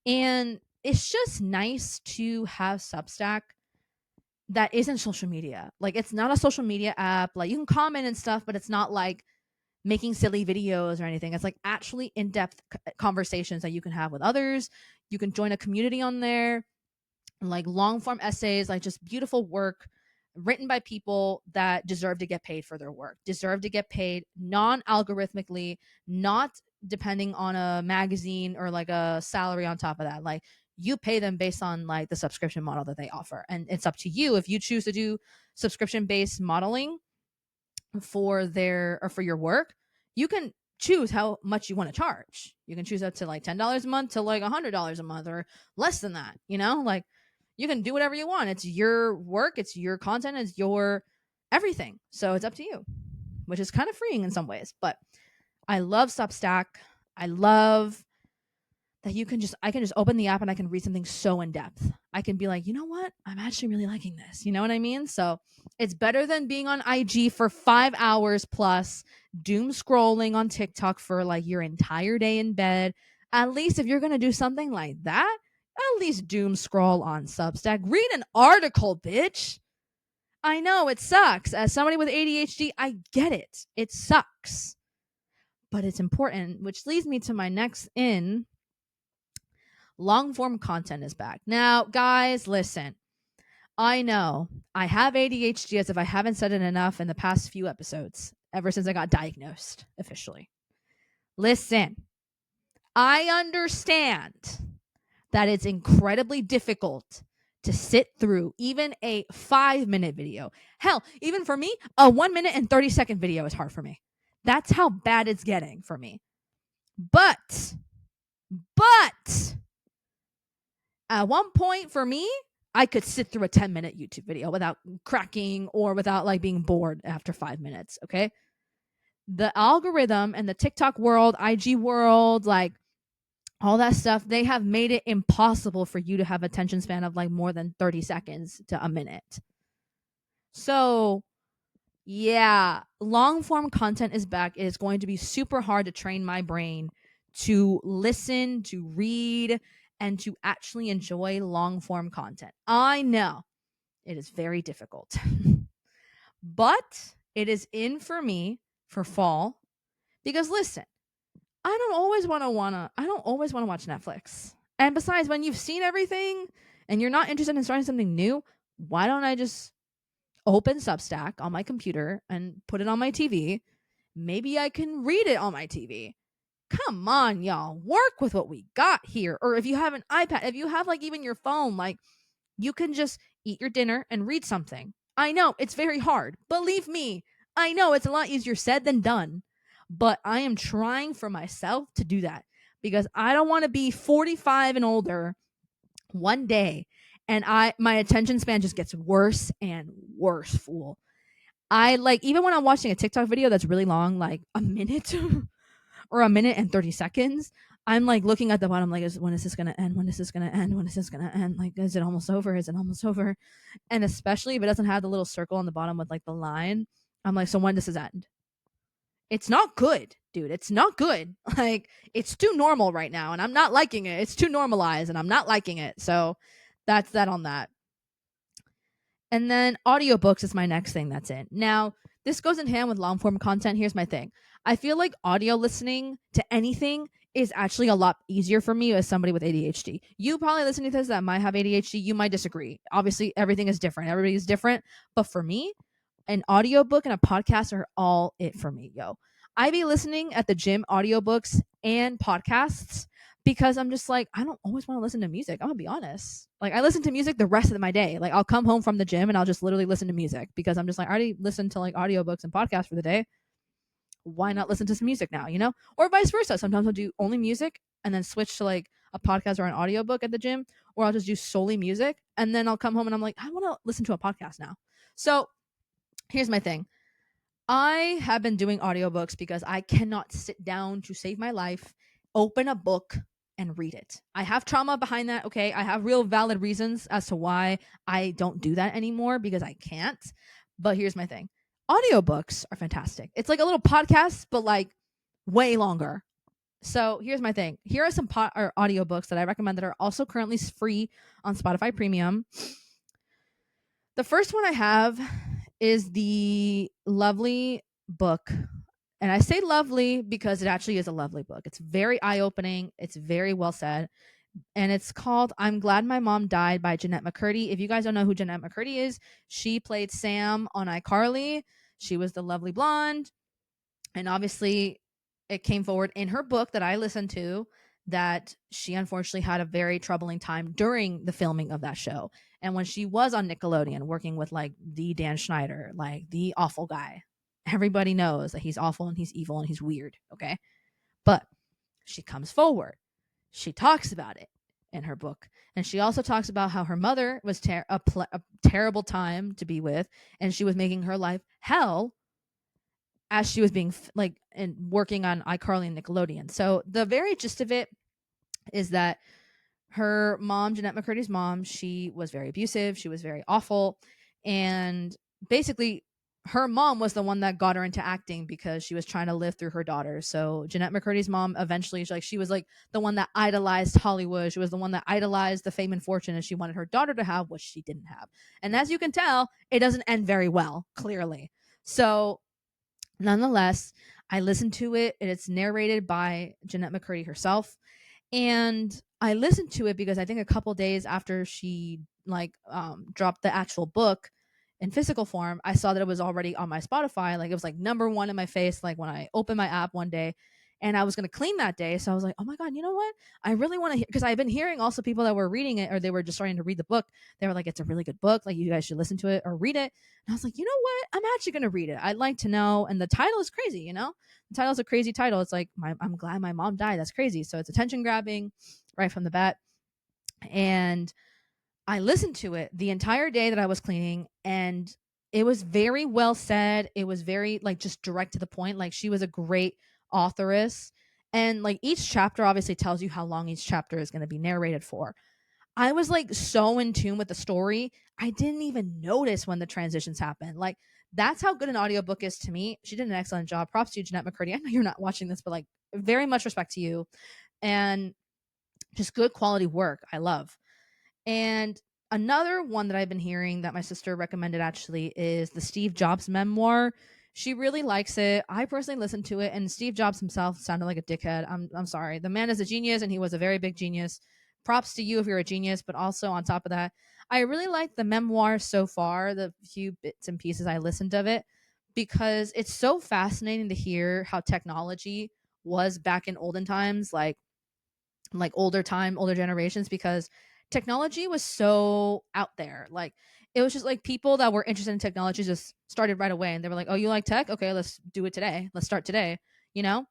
and it's just nice to have Substack that isn't social media. Like, it's not a social media app. Like, you can comment and stuff, but it's not like making silly videos or anything. It's like actually in-depth conversations that you can have with others. You can join a community on there, like long form essays, like just beautiful work written by people that deserve to get paid for their work, deserve to get paid non-algorithmically, not depending on a magazine or like a salary on top of that. Like, you pay them based on like the subscription model that they offer. And it's up to you if you choose to do subscription based modeling for their or for your work. You can choose how much you want to charge. You can choose up to like $10 a month to like $100 a month, or less than that, you know? Like, you can do whatever you want. It's your work, it's your content, it's your everything. So it's up to you, which is kind of freeing in some ways. But I love Substack. I love that I can just open the app and I can read something so in depth. I can be like, you know what? I'm actually really liking this. You know what I mean? So it's better than being on IG for 5 hours plus, doom scrolling on TikTok for like your entire day in bed. At least if you're going to do something like that, at least doom scroll on Substack. Read an article, bitch. I know it sucks. As somebody with ADHD, I get it. It sucks. But it's important, which leads me to my next in. Long form content is back. Now, guys, listen. I know I have ADHD, as if I haven't said it enough in the past few episodes, ever since I got diagnosed officially. Listen, I understand that it's incredibly difficult to sit through even a 5-minute video. Hell, even for me, a 1 minute and 30-second video is hard for me. That's how bad it's getting for me. But at one point for me, I could sit through a 10-minute YouTube video without cracking or without like being bored after 5 minutes, okay? The algorithm and the TikTok world, IG world, like all that stuff, they have made it impossible for you to have attention span of like more than 30 seconds to a minute. So, yeah, long form content is back. It is going to be super hard to train my brain to listen, to read, and to actually enjoy long form content. I know it is very difficult, but it is in for me for fall, because listen, I don't always want to watch Netflix. And besides, when you've seen everything and you're not interested in starting something new, why don't I just open Substack on my computer and put it on my TV? Maybe I can read it on my TV. Come on, y'all. Work with what we got here. Or if you have an iPad, if you have like even your phone, like you can just eat your dinner and read something. I know it's very hard. Believe me, I know it's a lot easier said than done. But I am trying for myself to do that, because I don't want to be 45 and older one day and my attention span just gets worse and worse, fool. I like, even when I'm watching a TikTok video that's really long, like a minute or a minute and 30 seconds, I'm like looking at the bottom, like, when is this gonna end? When is this gonna end? When is this gonna end? Like, is it almost over? Is it almost over? And especially if it doesn't have the little circle on the bottom with like the line, I'm like, so when does this end? It's not good, dude. It's not good. Like, it's too normal right now, and I'm not liking it. It's too normalized, and I'm not liking it. So that's that on that. And then audiobooks is my next thing that's in. Now, this goes in hand with long form content. Here's my thing. I feel like audio listening to anything is actually a lot easier for me as somebody with ADHD. You probably listening to this that might have ADHD, you might disagree. Obviously, everything is different. Everybody's different. But for me, an audiobook and a podcast are all it for me, yo. I be listening at the gym audiobooks and podcasts because I'm just like, I don't always want to listen to music. I'm gonna be honest. Like, I listen to music the rest of my day. Like, I'll come home from the gym and I'll just literally listen to music because I'm just like, I already listened to like audiobooks and podcasts for the day. Why not listen to some music now, you know? Or vice versa. Sometimes I'll do only music and then switch to like a podcast or an audiobook at the gym, or I'll just do solely music and then I'll come home and I'm like, I want to listen to a podcast now. So here's my thing. I have been doing audiobooks because I cannot sit down to save my life, open a book, and read it. I have trauma behind that, okay? I have real valid reasons as to why I don't do that anymore because I can't. But here's my thing. Audiobooks are fantastic. It's like a little podcast, but like way longer. So here's my thing. Here are some audiobooks that I recommend that are also currently free on Spotify Premium. The first one I have is the lovely book. And I say lovely because it actually is a lovely book. It's very eye-opening. It's very well said. And it's called I'm Glad My Mom Died by Jeanette McCurdy. If you guys don't know who Jeanette McCurdy is, she played Sam on iCarly. She was the lovely blonde. And obviously, it came forward in her book that I listened to that she unfortunately had a very troubling time during the filming of that show. And when she was on Nickelodeon working with like the Dan Schneider, like the awful guy, everybody knows that he's awful and he's evil and he's weird. Okay. But she comes forward. She talks about it in her book. And she also talks about how her mother was a terrible time to be with. And she was making her life hell as she was being like and working on iCarly and Nickelodeon. So the very gist of it is that her mom, Jeanette McCurdy's mom, she was very abusive. She was very awful. And basically, her mom was the one that got her into acting because she was trying to live through her daughter. So Jeanette McCurdy's mom eventually, she was like the one that idolized Hollywood. She was the one that idolized the fame and fortune, and she wanted her daughter to have what she didn't have. And as you can tell, it doesn't end very well, clearly. So nonetheless, I listened to it, and it's narrated by Jeanette McCurdy herself. And I listened to it because I think a couple days after she dropped the actual book in physical form, I saw that it was already on my Spotify. Like, it was like number one in my face, like when I opened my app one day, and I was going to clean that day. So I was like, oh my God, you know what? I really want to hear, because I've been hearing also people that were reading it, or they were just starting to read the book. They were like, it's a really good book. Like, you guys should listen to it or read it. And I was like, you know what? I'm actually going to read it. I'd like to know. And the title is crazy, you know? The title's a crazy title. It's like, I'm glad my mom died. That's crazy. So it's attention grabbing right from the bat. And I listened to it the entire day that I was cleaning, and it was very well said. It was very like just direct to the point. Like, she was a great authoress. And like each chapter obviously tells you how long each chapter is going to be narrated for. I was like so in tune with the story. I didn't even notice when the transitions happened. Like, that's how good an audiobook is to me. She did an excellent job. Props to you, Jeanette McCurdy. I know you're not watching this, but like, very much respect to you. And just good quality work. I love. And another one that I've been hearing that my sister recommended actually is the Steve Jobs memoir. She really likes it. I personally listened to it, and Steve Jobs himself sounded like a dickhead. I'm sorry. The man is a genius, and he was a very big genius. Props to you if you're a genius, but also on top of that, I really like the memoir so far, the few bits and pieces I listened of it, because it's so fascinating to hear how technology was back in olden times, like older generations, because technology was so out there. Like, it was just like people that were interested in technology just started right away, and they were like, oh, you like tech? Okay, let's do it today. Let's start today, you know?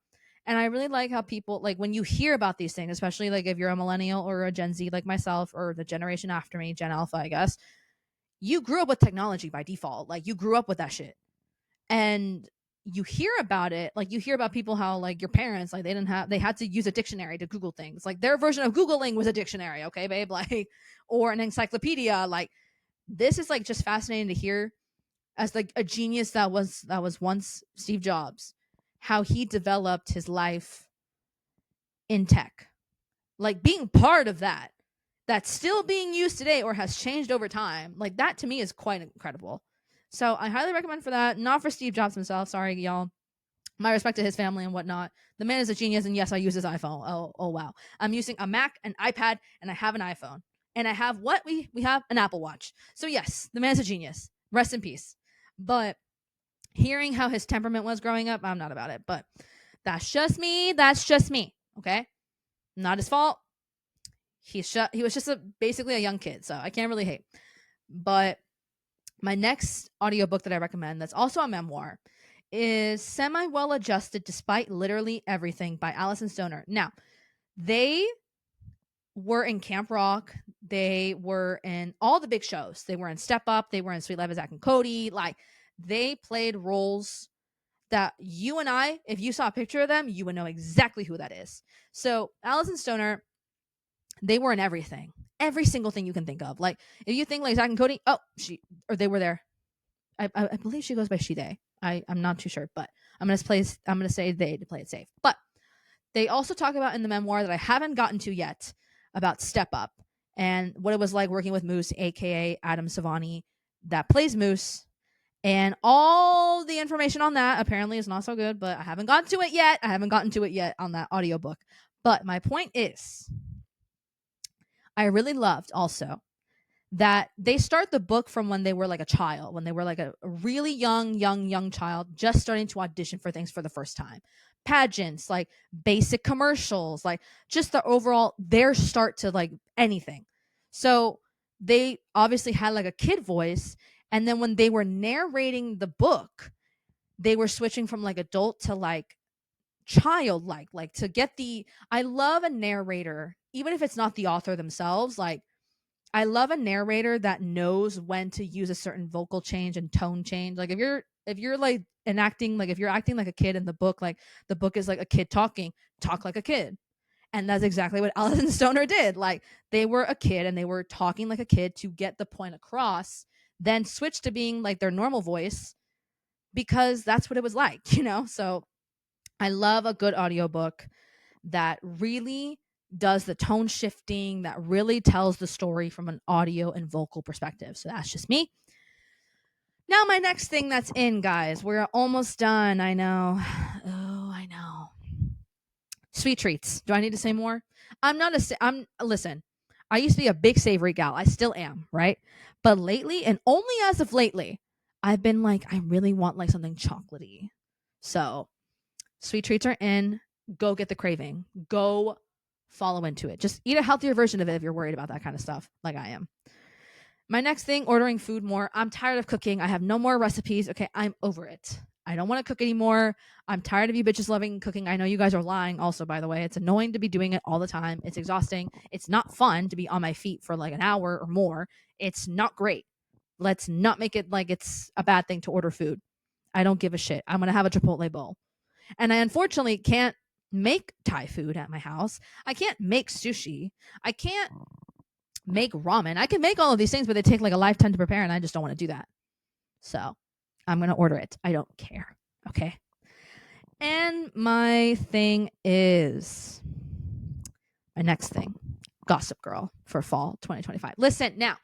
And I really like how people, like, when you hear about these things, especially like if you're a millennial or a Gen Z like myself, or the generation after me, Gen Alpha, I guess, you grew up with technology by default. Like, you grew up with that shit. And you hear about it, like, you hear about people how, like, your parents, like, they had to use a dictionary to Google things. Like, their version of Googling was a dictionary, okay, babe? Like, or an encyclopedia. Like, this is like just fascinating to hear, as like a genius that was once Steve Jobs, how he developed his life in tech. Like, being part of that, that's still being used today or has changed over time. Like, that to me is quite incredible. So I highly recommend for that. Not for Steve Jobs himself. Sorry, y'all. My respect to his family and whatnot. The man is a genius, and yes, I use his iPhone. Oh wow. I'm using a Mac, an iPad, and I have an iPhone. And I have what? We have an Apple Watch. So yes, the man's a genius. Rest in peace. But hearing how his temperament was growing up, I'm not about it. But that's just me. That's just me. Okay? Not his fault. He was just basically a young kid, so I can't really hate. But my next audiobook that I recommend, that's also a memoir, is Semi Well Adjusted Despite Literally Everything by Allison Stoner. Now, they were in Camp Rock. They were in all the big shows. They were in Step Up. They were in Sweet Life of Zack and Cody. Like, they played roles that you and I, if you saw a picture of them, you would know exactly who that is. So Allison Stoner, they were in everything. Every single thing you can think of. Like, if you think like Zack and Cody, they were there. I believe she goes by she, they. I'm not too sure, but I'm gonna say they to play it safe. But they also talk about in the memoir that I haven't gotten to yet about Step Up and what it was like working with Moose, aka Adam Savani, that plays Moose. And all the information on that apparently is not so good, but I haven't gotten to it yet on that audiobook. But my point is, I really loved also that they start the book from when they were like a child, when they were like a really young child, just starting to audition for things for the first time. Pageants, like basic commercials, like just the overall, their start to like anything. So they obviously had like a kid voice. And then when they were narrating the book, they were switching from like adult to like childlike, like to get I love a narrator, even if it's not the author themselves. Like, I love a narrator that knows when to use a certain vocal change and tone change. Like, if you're like enacting, like if you're acting like a kid in the book, like the book is like a kid talking, talk like a kid. And that's exactly what Allison Stoner did. Like, they were a kid and they were talking like a kid to get the point across, then switch to being like their normal voice because that's what it was like, you know? So I love a good audiobook that really does the tone shifting, that really tells the story from an audio and vocal perspective. So that's just me. Now, my next thing that's in, guys, we're almost done. I know. Oh, I know. Sweet treats. Do I need to say more? Listen, I used to be a big savory gal. I still am, right? But lately, and only as of lately, I've been like, I really want like something chocolatey. So sweet treats are in. Go get the craving. Go follow into it. Just eat a healthier version of it if you're worried about that kind of stuff, like I am. My next thing, ordering food more. I'm tired of cooking. I have no more recipes. Okay, I'm over it. I don't want to cook anymore. I'm tired of you bitches loving cooking. I know you guys are lying also, by the way. It's annoying to be doing it all the time. It's exhausting. It's not fun to be on my feet for like an hour or more. It's not great. Let's not make it like it's a bad thing to order food. I don't give a shit. I'm going to have a Chipotle bowl. And I unfortunately can't make Thai food at my house. I can't make sushi. I can't make ramen. I can make all of these things, but they take like a lifetime to prepare, and I just don't want to do that. So I'm going to order it. I don't care. Okay. And my next thing, Gossip Girl for fall 2025. Listen, now,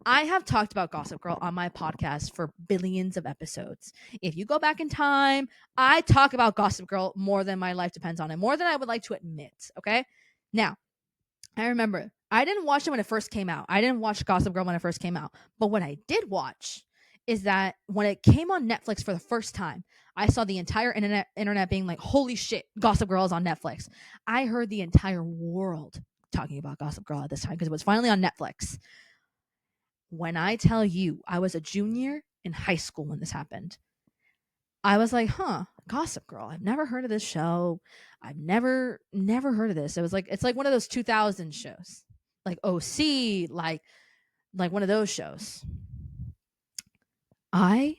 I have talked about Gossip Girl on my podcast for billions of episodes. If you go back in time, I talk about Gossip Girl more than my life depends on it, more than I would like to admit. Okay. Now, I remember I didn't watch it when it first came out. I didn't watch Gossip Girl when it first came out. But what I did watch is that when it came on Netflix for the first time, I saw the entire internet being like, holy shit, Gossip Girl is on Netflix. I heard the entire world talking about Gossip Girl at this time because it was finally on Netflix. When I tell you I was a junior in high school when this happened, I was like, Gossip Girl. I've never heard of this show. I've never heard of this. It's like one of those 2000 shows. Like OC, like one of those shows. I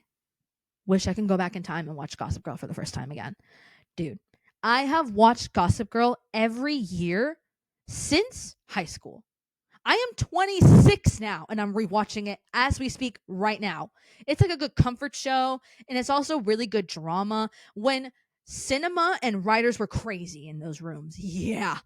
wish I can go back in time and watch Gossip Girl for the first time again. Dude, I have watched Gossip Girl every year since high school. I am 26 now and I'm rewatching it as we speak right now. It's like a good comfort show and it's also really good drama when cinema and writers were crazy in those rooms. Yeah.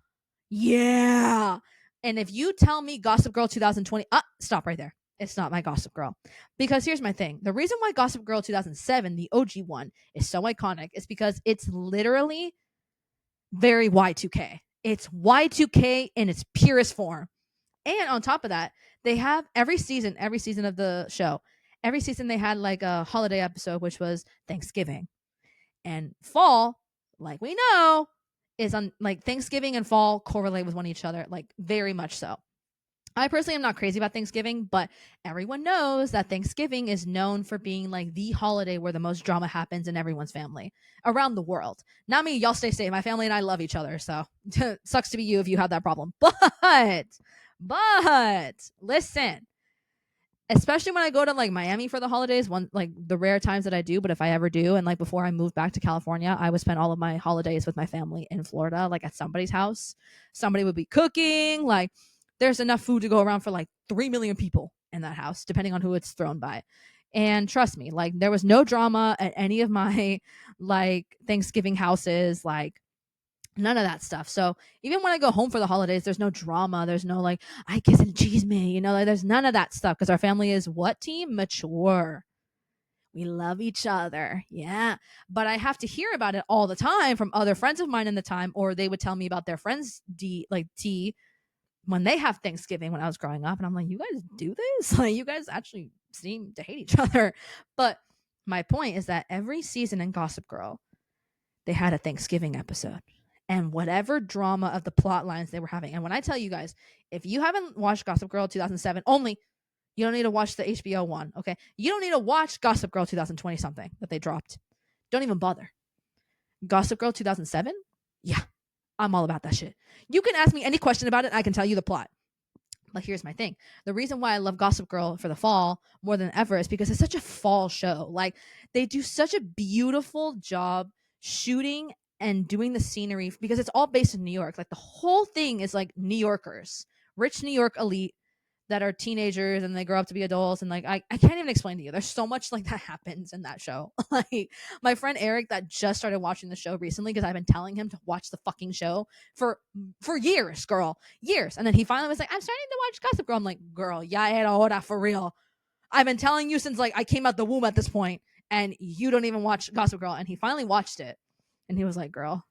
Yeah. And if you tell me Gossip Girl 2020, stop right there. It's not my Gossip Girl. Because here's my thing. The reason why Gossip Girl 2007, the OG one, is so iconic is because it's literally very Y2K. It's Y2K in its purest form. And on top of that, they have every season of the show, every season they had like a holiday episode, which was Thanksgiving. And fall, like we know, is on like Thanksgiving and fall correlate with one each other, like very much so. I personally am not crazy about Thanksgiving, but everyone knows that Thanksgiving is known for being like the holiday where the most drama happens in everyone's family around the world. Not me, y'all stay safe. My family and I love each other, so sucks to be you if you have that problem. But listen, especially when I go to like Miami for the holidays, one like the rare times that I do, but if I ever do, and like before I moved back to California, I would spend all of my holidays with my family in Florida, like at somebody's house. Somebody would be cooking, like there's enough food to go around for like 3 million people in that house, depending on who it's thrown by. And trust me, like there was no drama at any of my like Thanksgiving houses, like none of that stuff. So even when I go home for the holidays, there's no drama. There's no like, I kiss and cheese me, you know, like there's none of that stuff because our family is what team? Mature. We love each other. Yeah. But I have to hear about it all the time from other friends of mine in the time, or they would tell me about their friends tea when they have Thanksgiving when I was growing up. And I'm like, you guys do this? Like you guys actually seem to hate each other. But my point is that every season in Gossip Girl, they had a Thanksgiving episode and whatever drama of the plot lines they were having. And when I tell you guys, if you haven't watched Gossip Girl 2007 only, you don't need to watch the HBO one, okay? You don't need to watch Gossip Girl 2020 something that they dropped. Don't even bother. Gossip Girl 2007? Yeah, I'm all about that shit. You can ask me any question about it, I can tell you the plot. But here's my thing. The reason why I love Gossip Girl for the fall more than ever is because it's such a fall show. Like, they do such a beautiful job shooting and doing the scenery because it's all based in New York. Like, the whole thing is like New Yorkers, rich New York elite that are teenagers and they grow up to be adults. And like, I can't even explain to you. There's so much like that happens in that show. Like, my friend Eric that just started watching the show recently because I've been telling him to watch the fucking show for years, girl, years. And then he finally was like, I'm starting to watch Gossip Girl. I'm like, girl, ya era hora for real. I've been telling you since like I came out the womb at this point, and you don't even watch Gossip Girl. And he finally watched it, and he was like, girl,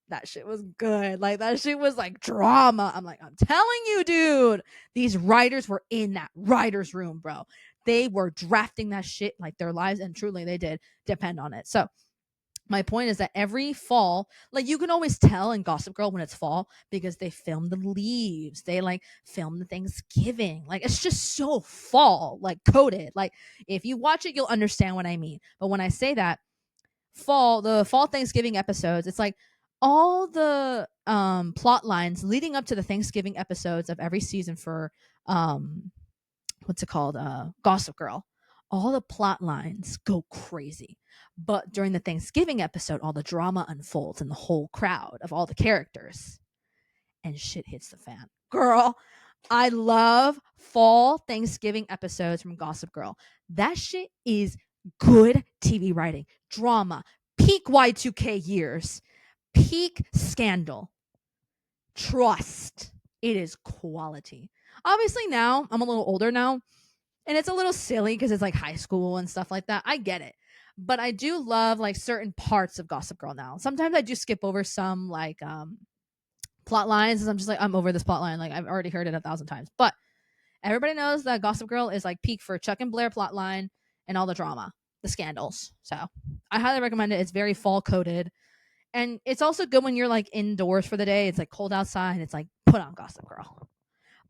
that shit was good. Like, that shit was like drama. I'm like, I'm telling you, dude, these writers were in that writer's room, bro. They were drafting that shit like their lives, and truly they did depend on it. So my point is that every fall, like, you can always tell in Gossip Girl when it's fall because they film the leaves. They like film the Thanksgiving. Like, it's just so fall, like coded. Like, if you watch it, you'll understand what I mean. But when I say that, the fall Thanksgiving episodes, it's like all the plot lines leading up to the Thanksgiving episodes of every season for what's it called? Gossip Girl. All the plot lines go crazy. But during the Thanksgiving episode, all the drama unfolds in the whole crowd of all the characters. And shit hits the fan. Girl, I love fall Thanksgiving episodes from Gossip Girl. That shit is good TV writing. Drama. Peak Y2K years. Peak scandal. Trust. It is quality. Obviously now, I'm a little older now, and it's a little silly because it's like high school and stuff like that. I get it. But I do love like certain parts of Gossip Girl now. Sometimes I do skip over some like plot lines, and I'm just like, I'm over this plot line. Like, I've already heard it 1,000 times. But everybody knows that Gossip Girl is like peak for Chuck and Blair plot line and all the drama, the scandals. So I highly recommend it. It's very fall coded. And it's also good when you're like indoors for the day. It's like cold outside. It's like, put on Gossip Girl.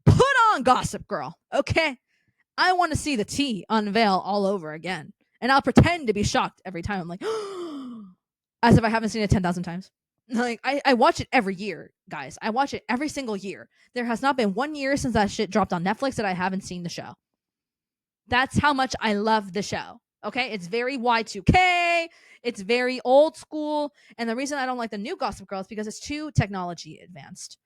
Put on Gossip Girl. Okay. I want to see the tea unveil all over again. And I'll pretend to be shocked every time. I'm like, as if I haven't seen it 10,000 times. Like, I watch it every year, guys. I watch it every single year. There has not been 1 year since that shit dropped on Netflix that I haven't seen the show. That's how much I love the show. Okay, it's very Y2K. It's very old school. And the reason I don't like the new Gossip Girl is because it's too technology advanced.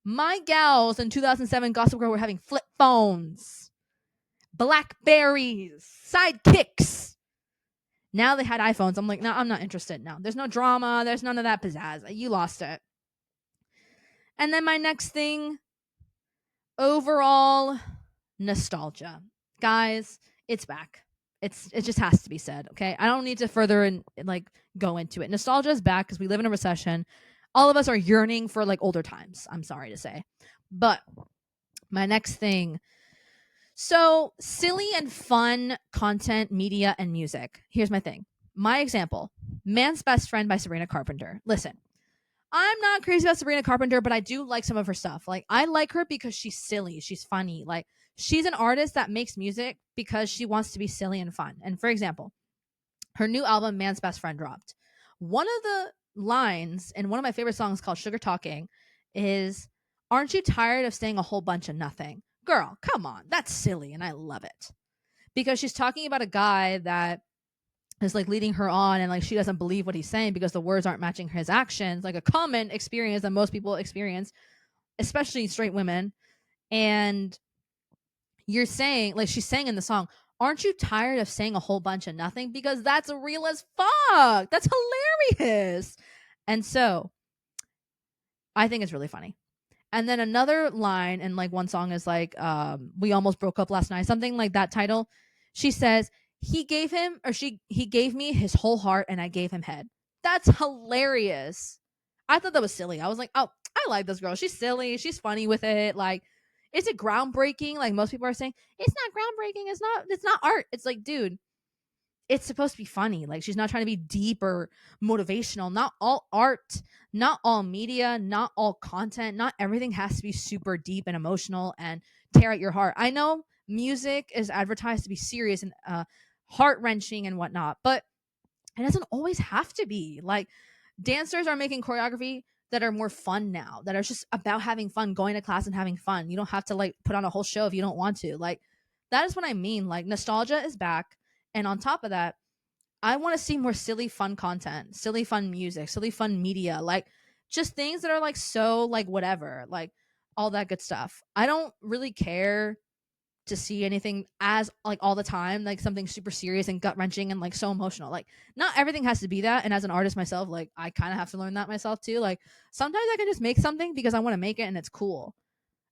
My gals in 2007 Gossip Girl were having flip phones, Blackberries, sidekicks. Now they had iPhones. I'm like, no, I'm not interested now. There's no drama. There's none of that pizzazz. You lost it. And then my next thing, overall nostalgia. Guys, it's back. It just has to be said, okay? I don't need to further go into it. Nostalgia is back because we live in a recession. All of us are yearning for like older times, I'm sorry to say. But my next thing, so silly and fun content, media, and music. Here's my thing. My example, Man's Best Friend by Sabrina Carpenter. Listen, I'm not crazy about Sabrina Carpenter, but I do like some of her stuff. Like, I like her because she's silly. She's funny. Like, she's an artist that makes music because she wants to be silly and fun. And for example, her new album, Man's Best Friend, dropped. One of the lines in one of my favorite songs called Sugar Talking is, "Aren't you tired of saying a whole bunch of nothing?" Girl, come on. That's silly, and I love it. Because she's talking about a guy that is like leading her on, and like she doesn't believe what he's saying because the words aren't matching his actions, like a common experience that most people experience, especially straight women. And you're saying, like she's saying in the song, "Aren't you tired of saying a whole bunch of nothing?" Because that's real as fuck. That's hilarious. And so I think it's really funny. And then another line in like one song is like, "We almost broke up last night," something like that title. She says, he gave me his whole heart and I gave him head. That's hilarious. I thought that was silly. I was like, oh, I like this girl. She's silly. She's funny with it. Like, is it groundbreaking? Like most people are saying, it's not groundbreaking. It's not art. It's like, dude, it's supposed to be funny. Like, she's not trying to be deep or motivational. Not all art, not all media, not all content, not everything has to be super deep and emotional and tear at your heart. I know music is advertised to be serious and heart wrenching and whatnot, but it doesn't always have to be. Like, dancers are making choreography that are more fun now, that are just about having fun, going to class and having fun. You don't have to like put on a whole show if you don't want to. Like, that is what I mean. Like, nostalgia is back. And on top of that, I want to see more silly, fun content, silly, fun music, silly, fun media, like just things that are like so, like, whatever, like all that good stuff. I don't really care to see anything as like all the time, like something super serious and gut wrenching and like so emotional. Like, not everything has to be that. And as an artist myself, like I kind of have to learn that myself too. Like, sometimes I can just make something because I want to make it and it's cool.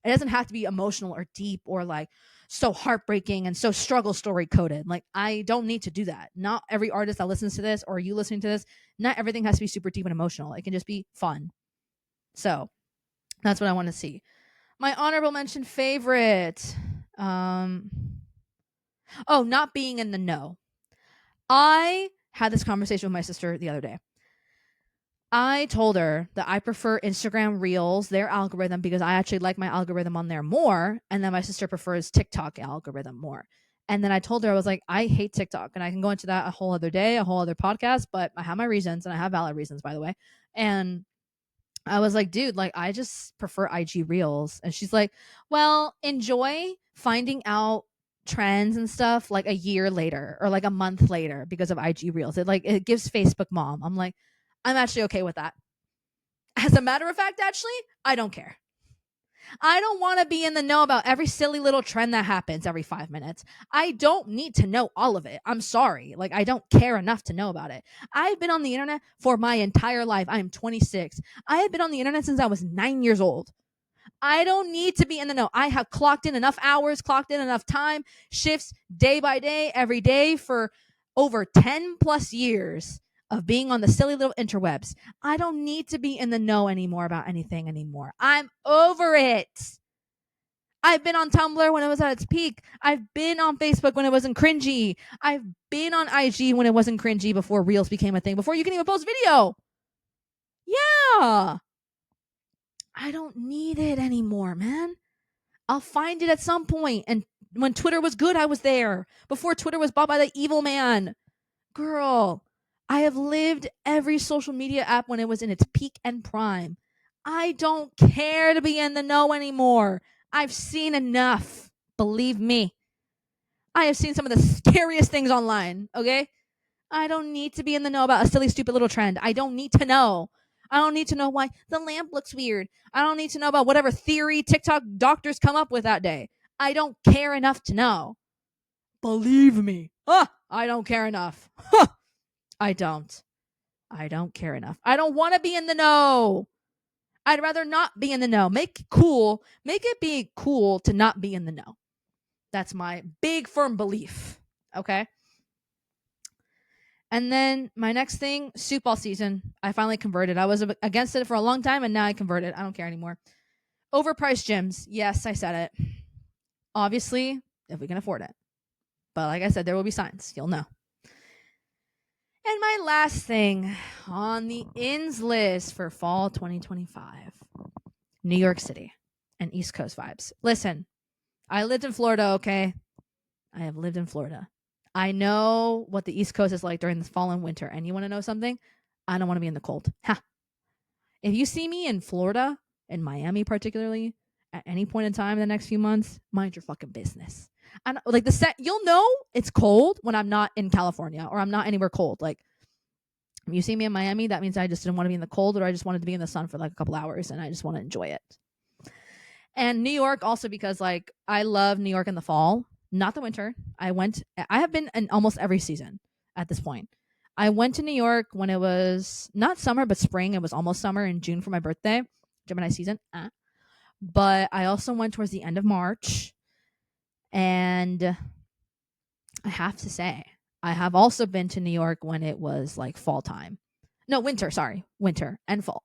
It doesn't have to be emotional or deep or like so heartbreaking and so struggle story coded. Like, I don't need to do that. Not every artist that listens to this or you listening to this, not everything has to be super deep and emotional. It can just be fun. So that's what I want to see. My honorable mention favorite. Not being in the know. I had this conversation with my sister the other day. I told her that I prefer Instagram Reels, their algorithm, because I actually like my algorithm on there more. And then my sister prefers TikTok algorithm more. And then I told her, I was like, I hate TikTok. And I can go into that a whole other day, a whole other podcast, but I have my reasons, and I have valid reasons, by the way. And I was like, dude, like, I just prefer IG Reels. And she's like, well, enjoy finding out trends and stuff like a year later or like a month later because of IG Reels. It gives Facebook mom. I'm like, I'm actually okay with that. As a matter of fact, actually, I don't care. I don't want to be in the know about every silly little trend that happens every 5 minutes. I don't need to know all of it. I'm sorry. Like, I don't care enough to know about it. I've been on the internet for my entire life. I am 26. I have been on the internet since I was 9 years old. I don't need to be in the know. I have clocked in enough hours, clocked in enough time, shifts day by day, every day for over 10 plus years of being on the silly little interwebs. I don't need to be in the know anymore about anything anymore. I'm over it. I've been on Tumblr when it was at its peak. I've been on Facebook when it wasn't cringy. I've been on IG when it wasn't cringy before Reels became a thing, before you can even post video. Yeah. I don't need it anymore, man. I'll find it at some point. And when Twitter was good, I was there. Before Twitter was bought by the evil man. Girl, I have lived every social media app when it was in its peak and prime. I don't care to be in the know anymore. I've seen enough. Believe me. I have seen some of the scariest things online, okay? I don't need to be in the know about a silly, stupid little trend. I don't need to know. I don't need to know why the lamp looks weird. I don't need to know about whatever theory TikTok doctors come up with that day. I don't care enough to know. Believe me. I don't care enough. I don't. I don't care enough. I don't want to be in the know. I'd rather not be in the know. Make it cool. Make it be cool to not be in the know. That's my big firm belief. Okay. And then my next thing, soup all season. I finally converted. I was against it for a long time and now I converted. I don't care anymore. Overpriced gyms. Yes, I said it. Obviously, if we can afford it. But like I said, there will be signs. You'll know. And my last thing on the ins list for fall 2025, New York City and East Coast vibes. Listen, I lived in Florida, okay? I have lived in Florida. I know what the East Coast is like during the fall and winter. And you want to know something? I don't want to be in the cold. Ha. If you see me in Florida, in Miami particularly, at any point in time in the next few months, mind your fucking business. And like you'll know it's cold when I'm not in California or I'm not anywhere cold. Like if you see me in Miami, that means I just didn't want to be in the cold or I just wanted to be in the sun for like a couple hours and I just want to enjoy it. And New York also because like I love New York in the fall, not the winter. I have been in almost every season at this point. I went to New York when it was not summer, but spring. It was almost summer in June for my birthday, Gemini season. But I also went towards the end of March. And I have to say, I have also been to New York when it was like fall time. No, winter and fall.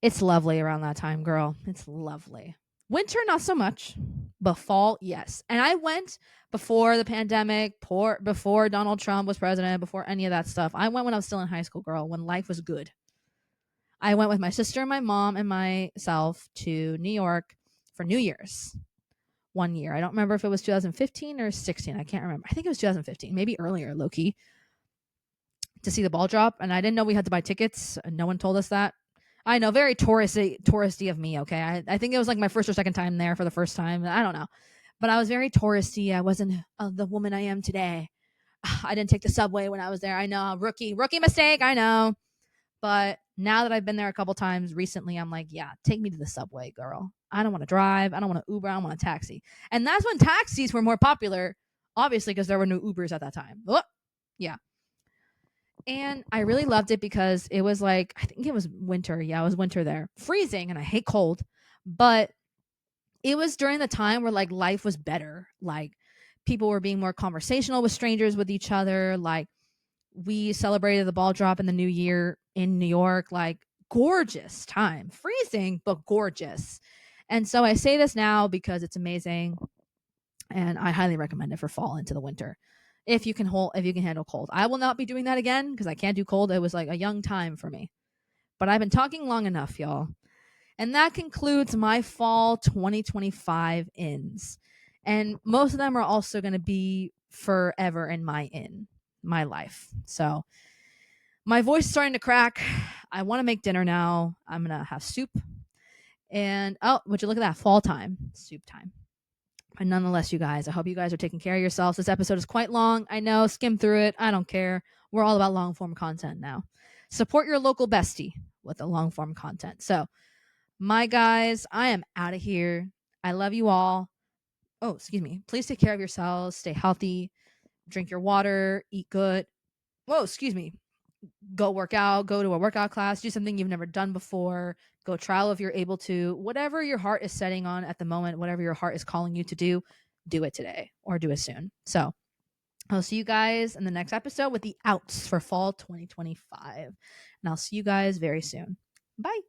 It's lovely around that time, girl. It's lovely. Winter, not so much, but fall, yes. And I went before the pandemic, before Donald Trump was president, before any of that stuff. I went when I was still in high school, girl, when life was good. I went with my sister, my mom, and myself to New York for New Year's. One year. I don't remember if it was 2015 or 16. I can't remember. I think it was 2015, maybe earlier, low key, to see the ball drop. And I didn't know we had to buy tickets. No one told us that. I know, very touristy of me, okay? I think it was like my first or second time there for the first time. I don't know. But I was very touristy. I wasn't the woman I am today. I didn't take the subway when I was there. I know. Rookie mistake. I know. But now that I've been there a couple times recently, I'm like, yeah, take me to the subway, girl. I don't want to drive. I don't want to Uber. I don't want a taxi. And that's when taxis were more popular, obviously, because there were no Ubers at that time. Oh, yeah. And I really loved it because it was like, I think it was winter. Yeah, it was winter there. Freezing, and I hate cold. But it was during the time where like life was better. Like people were being more conversational with strangers, with each other. Like we celebrated the ball drop in the new year in New York. Like gorgeous time. Freezing, but gorgeous. And so I say this now because it's amazing. And I highly recommend it for fall into the winter. If you can handle cold. I will not be doing that again because I can't do cold. It was like a young time for me. But I've been talking long enough, y'all. And that concludes my fall 2025 ins. And most of them are also going to be forever in my life. So my voice is starting to crack. I want to make dinner now. I'm going to have soup. And would you look at that? Fall time, soup time. But nonetheless, you guys, I hope you guys are taking care of yourselves. This episode is quite long. I know, skim through it. I don't care. We're all about long form content now. Support your local bestie with the long form content. So, my guys, I am out of here. I love you all. Oh, excuse me. Please take care of yourselves. Stay healthy. Drink your water. Eat good. Whoa, excuse me. Go work out. Go to a workout class. Do something you've never done before. Go trial if you're able to. Whatever your heart is setting on at the moment, whatever your heart is calling you to do it today or do it soon. So I'll see you guys in the next episode with the outs for fall 2025. And I'll see you guys very soon. Bye.